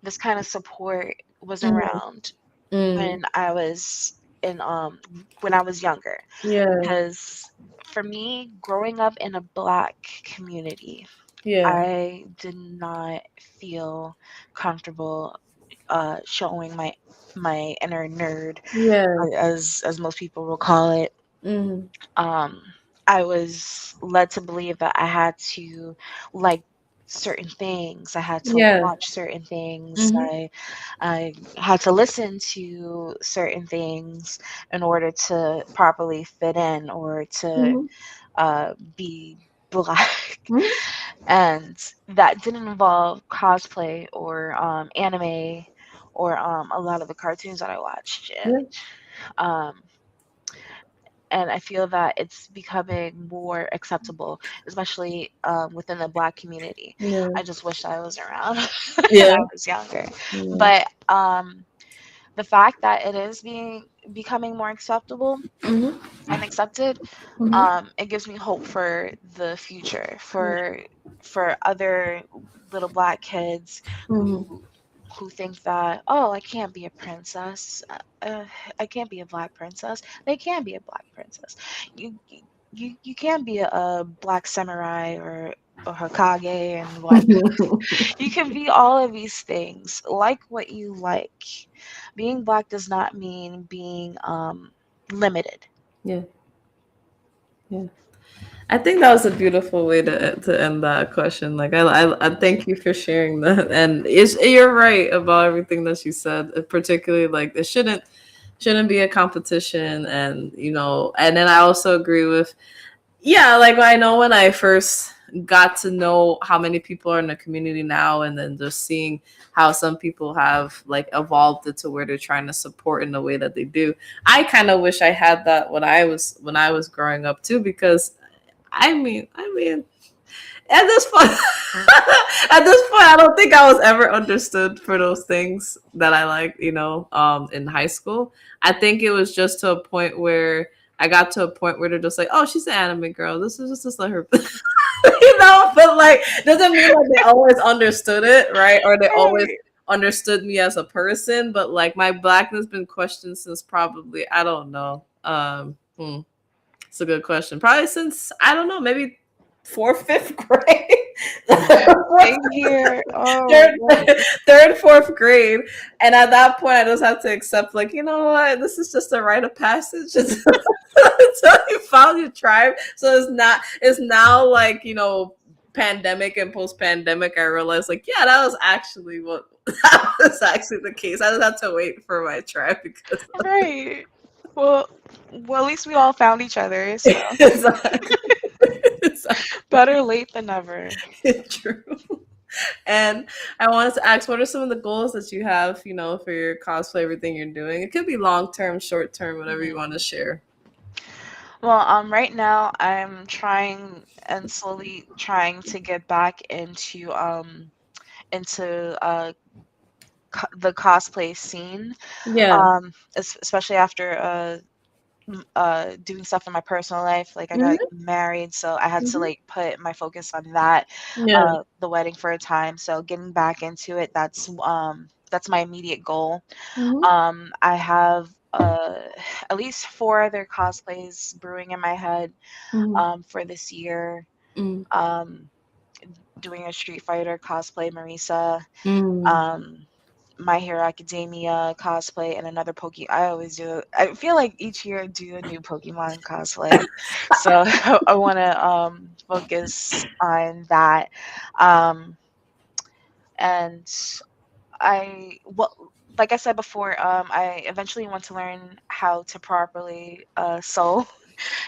this kind of support was Mhm. around Mm. when I was in when I was younger, Yeah. because for me, growing up in a black community, Yeah. I did not feel comfortable showing my inner nerd, Yeah. as most people will call it. Mhm. um, I was led to believe that I had to like certain things. I had to Yeah. watch certain things. Mhm. I had to listen to certain things in order to properly fit in, or to Mhm. be black. Mhm. And that didn't involve cosplay or anime, or a lot of the cartoons that I watched. Yeah. Um, and I feel that it's becoming more acceptable, especially within the Black community. Yeah. I just wish I was around when Yeah. I was younger. Yeah. But the fact that it is becoming more acceptable Mhm. and accepted, Mhm. it gives me hope for the future, Yeah. for other little Black kids Mhm. who think that, oh, I can't be a princess, I can't be a black princess. They can be a black princess. You can be a black samurai, or Hokage and what. You can be all of these things. Like what you like. Being black does not mean being limited. Yeah. Yeah. I think that was a beautiful way to end that question. Like I thank you for sharing that. And you're right about everything that you said. Particularly like it shouldn't be a competition, and and then I also agree with, yeah, like I know when I first got to know how many people are in the community now, and then just seeing how some people have like evolved it to where they're trying to support in the way that they do. I kind of wish I had that when I was growing up too, because I mean, at this point, I don't think I was ever understood for those things that I like, in high school. I think it was just to a point where I got to a point where they're just like, "Oh, she's an anime girl. This is just let her," But like, doesn't mean like they always understood it, right? Or they always Right. understood me as a person. But like, my blackness been questioned since probably, I don't know. It's a good question. Probably since, I don't know, maybe fourth, fifth grade. Same here. Oh third, my third, fourth grade, and at that point, I just have to accept, like, you know what, this is just a rite of passage until you found your tribe. So it's now like, pandemic and post pandemic. I realized, like, yeah, that was actually what that was actually the case. I just had to wait for my tribe because God. Right. Well, at least we all found each other, so exactly, exactly. better late than never. True. And I wanted to ask, what are some of the goals that you have, for your cosplay, everything you're doing? It could be long term, short term, whatever you Mhm. want to share. Well, right now I'm trying and slowly trying to get back into the cosplay scene. Yeah. Especially after doing stuff in my personal life. Like I got Hmm. married, so I had to Hmm. like put my focus on that, Yeah. the wedding for a time. So getting back into it, that's my immediate goal. Hmm. I have at least four other cosplays brewing in my head Hmm. for this year. Hmm. Um, doing a Street Fighter cosplay, Marisa. Hmm. Um, My Hero Academia cosplay and another Pokemon. I always do. I feel like each year I do a new Pokemon cosplay, so I want to focus on that. Um, and like I said before, I eventually want to learn how to properly sew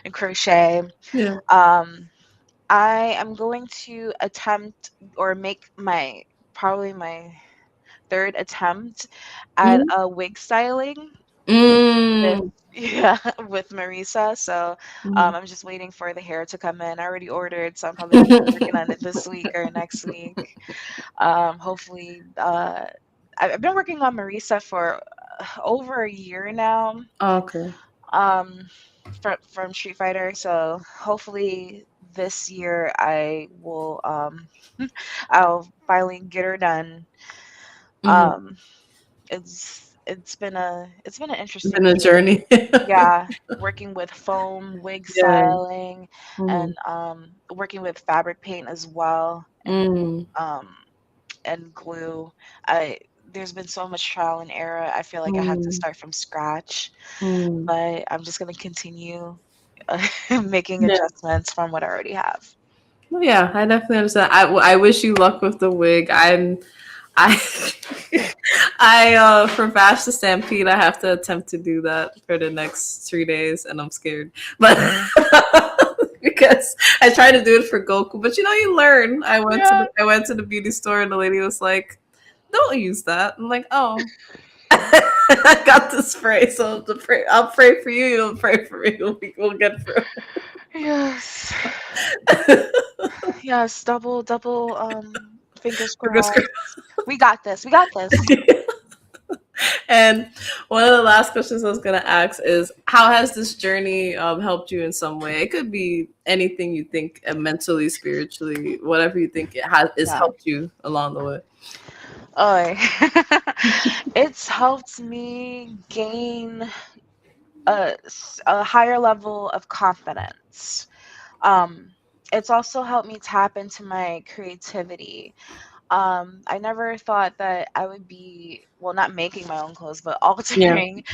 and crochet. Yeah. Um, I am going to attempt or make probably my third attempt at Hmm. a wig styling with Mm. yeah with Marisa. So Hmm. I'm just waiting for the hair to come in. I already ordered, so I'm probably gonna be working on it this week or next week. Hopefully, I've been working on Marisa for over a year now. Okay. Um, from Street Fighter. So hopefully this year I will I'll finally get her done. Hmm. Um, it's been an interesting Been a year. journey. Yeah, working with foam, wig Yeah. styling, Mm. and working with fabric paint as well, Mm. um, and glue. I There's been so much trial and error. I feel like I had to Mm. start from scratch, Mm. but I'm just gonna continue making Yeah. adjustments from what I already have. Well, yeah, I definitely understand. I wish you luck with the wig. I for Bash the Stampede, I have to attempt to do that for the next 3 days, and I'm scared. But because I tried to do it for Goku, but you learn. Yeah. I went to the beauty store, and the lady was like, "Don't use that." I'm like, "Oh." I got the spray, so I'll pray for you. You'll pray for me. We'll get through. Yes. Yes. Double. Fingers Fingers crossed. We got this. We got this. And one of the last questions I was going to ask is, how has this journey helped you in some way? It could be anything you think, mentally, spiritually, whatever you think it's Yeah. helped you along the way. Oh, it's helped me gain a higher level of confidence. Um, it's also helped me tap into my creativity. I never thought that I would be, well, not making my own clothes, but Yeah. altering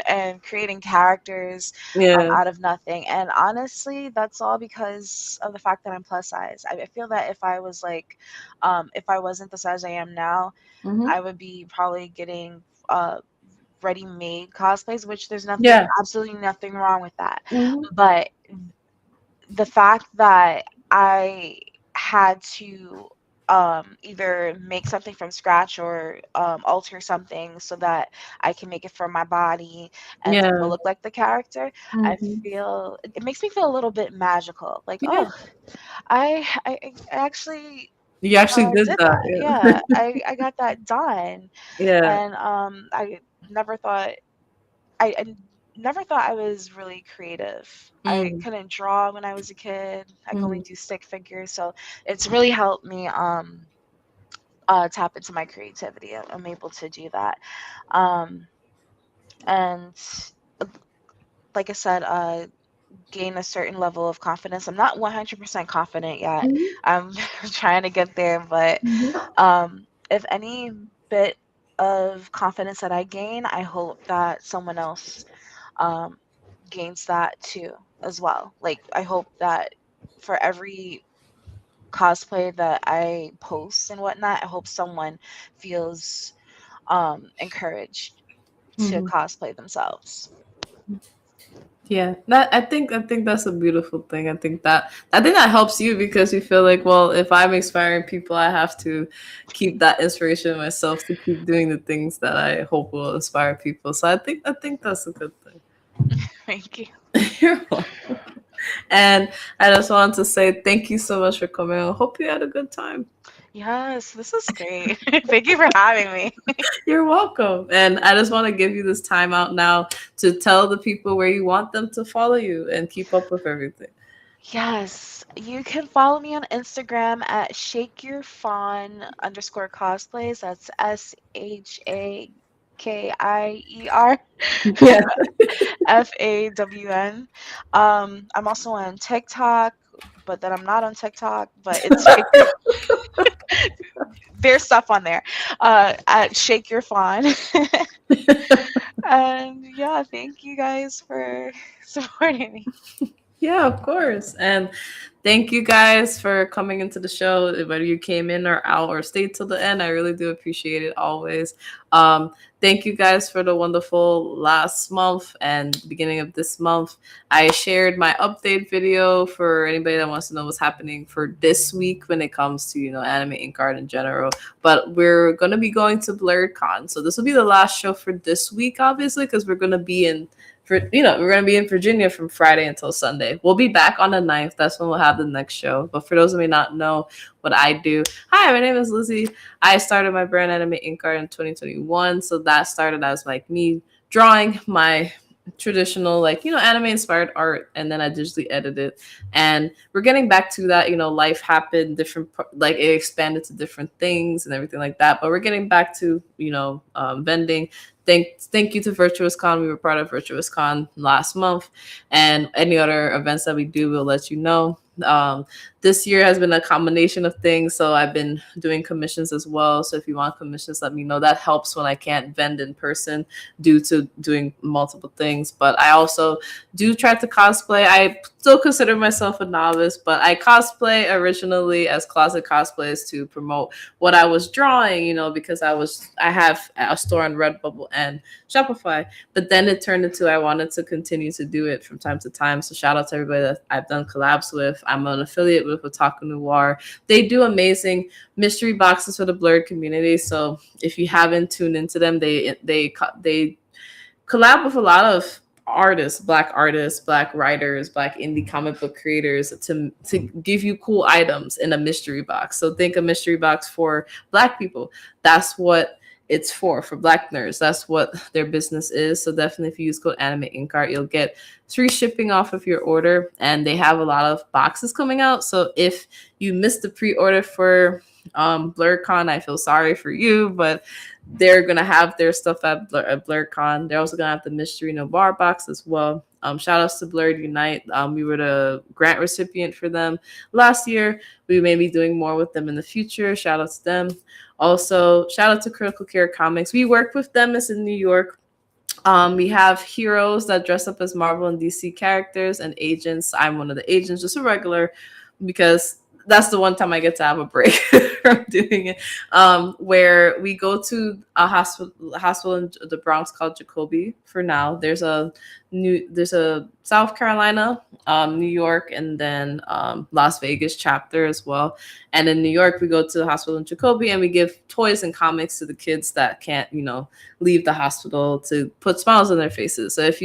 and creating characters Yeah. out of nothing. And honestly, that's all because of the fact that I'm plus size. I feel that if I wasn't the size I am now, Hmm. I would be probably getting ready-made cosplays, which there's Yeah. absolutely nothing wrong with that. Hmm. But the fact that I had to either make something from scratch or alter something so that I can make it for my body and still Yeah. look like the character, I Hmm. feel it makes me feel a little bit magical. Like, Yeah. oh, I actually You actually did did that. that. Yeah. Yeah, I got that done, Yeah. and never thought I never thought I was really creative. I Mm. couldn't draw when I was a kid. I could only Mhm. do stick figures, so it's really helped me tap into my creativity. I'm able to do that. Um, and like I said, gain a certain level of confidence. I'm not 100% confident yet. Mhm. I'm trying to get there, but Mhm. if any bit of confidence that I gain, I hope that someone else um, gains that too as well. Like I hope that for every cosplay that I post and whatnot, I hope someone feels encouraged to Mhm. cosplay themselves. Yeah, that I think that's a beautiful thing. I think that helps you because you feel like, well, if I'm inspiring people, I have to keep that inspiration myself to keep doing the things that I hope will inspire people. So I think that's a good thing. Thank you. You're welcome. And I just wanted to say thank you so much for coming. I hope you had a good time. Yes, this is great. Thank you for having me. You're welcome. And I just want to give you this time out now to tell the people where you want them to follow you and keep up with everything. Yes, you can follow me on Instagram at ShakierFawn_cosplays. That's ShakierFawn. Yeah. I'm also on TikTok, but then I'm not on TikTok, but it's Shake there's stuff on there at Shake Your Fawn. And yeah, thank you guys for supporting me. Yeah, of course. And thank you guys for coming into the show, whether you came in or out or stayed till the end. I really do appreciate it always. Um, Thank you guys for the wonderful last month and beginning of this month. I shared my update video for anybody that wants to know what's happening for this week when it comes to, Anime Ink Art in general. But we're going to be going to BlurredCon. So this will be the last show for this week, obviously, because we're going to be in we're going to be in Virginia from Friday until Sunday. We'll be back on the 9th. That's when we'll have the next show. But for those who may not know what I do, hi, my name is Lizzie. I started my brand Anime Ink Art in 2021. So that started as like me drawing my traditional, like, anime inspired art, and then I digitally edited. And we're getting back to that. Life happened, different, like, it expanded to different things and everything like that. But we're getting back to, vending. Thank you to Virtuous Con. We were part of Virtuous Con last month, and any other events that we do, we'll let you know. This year has been a combination of things, so I've been doing commissions as well. So if you want commissions, let me know. That helps when I can't vend in person due to doing multiple things. But I also do try to cosplay. I still consider myself a novice, but I cosplay originally as Closet Cosplays to promote what I was drawing, because I have a store on Redbubble and Shopify. But then it turned into I wanted to continue to do it from time to time. So shout out to everybody that I've done collabs with. I'm an affiliate with Otaku Noir. They do amazing mystery boxes for the blurred community. So if you haven't tuned into them, they collab with a lot of artists, black writers, black indie comic book creators to give you cool items in a mystery box. So think a mystery box for black people. That's what it's for black nerds. That's what their business is. So definitely if you use code AnimeInkArt, you'll get free shipping off of your order. And they have a lot of boxes coming out. So if you missed the pre-order for BlurredCon, I feel sorry for you, but they're gonna have their stuff at BlurredCon. They're also gonna have the Mystery Noir box as well. Shout outs to Blurred Unite. We were the grant recipient for them last year. We may be doing more with them in the future. Shout out to them. Also, shout out to Critical Care Comics. We work with them. It's in New York. We have heroes that dress up as Marvel and DC characters and agents. I'm one of the agents, just a regular, because that's the one time I get to have a break from doing it. Where we go to a hospital in the Bronx called Jacoby. For now, there's a South Carolina, New York, and then Las Vegas chapter as well. And in New York, we go to the hospital in Jacoby, and we give toys and comics to the kids that can't, leave the hospital, to put smiles on their faces. So if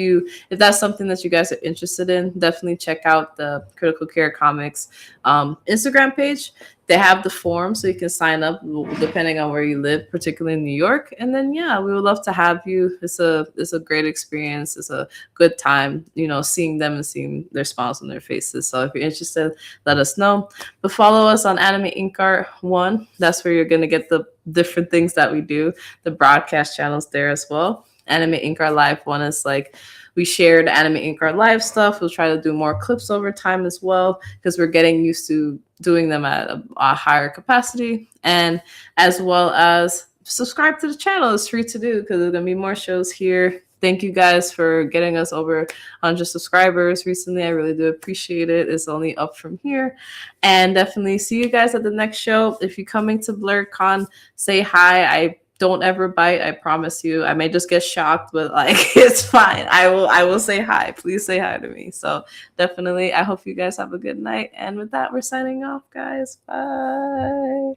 that's something that you guys are interested in, definitely check out the Critical Care Comics Instagram page. They have the form so you can sign up depending on where you live, particularly in New York. And then we would love to have you. It's a great experience. It's a good time, seeing them and seeing their smiles on their faces. So if you're interested, let us know. But follow us on Anime Ink Art 1. That's where you're gonna get the different things that we do. The broadcast channels there as well. Anime Ink Art Live 1 is like We shared AnimeinkArt Live stuff. We'll try to do more clips over time as well, because we're getting used to doing them at a higher capacity. And as well as subscribe to the channel. It's free to do because there's going to be more shows here. Thank you guys for getting us over 100 subscribers recently. I really do appreciate it. It's only up from here. And definitely see you guys at the next show. If you're coming to BlurCon, say hi. I don't ever bite, I promise you. I may just get shocked, but like it's fine. I will say hi. Please say hi to me. So definitely, I hope you guys have a good night. And with that, we're signing off, guys. Bye.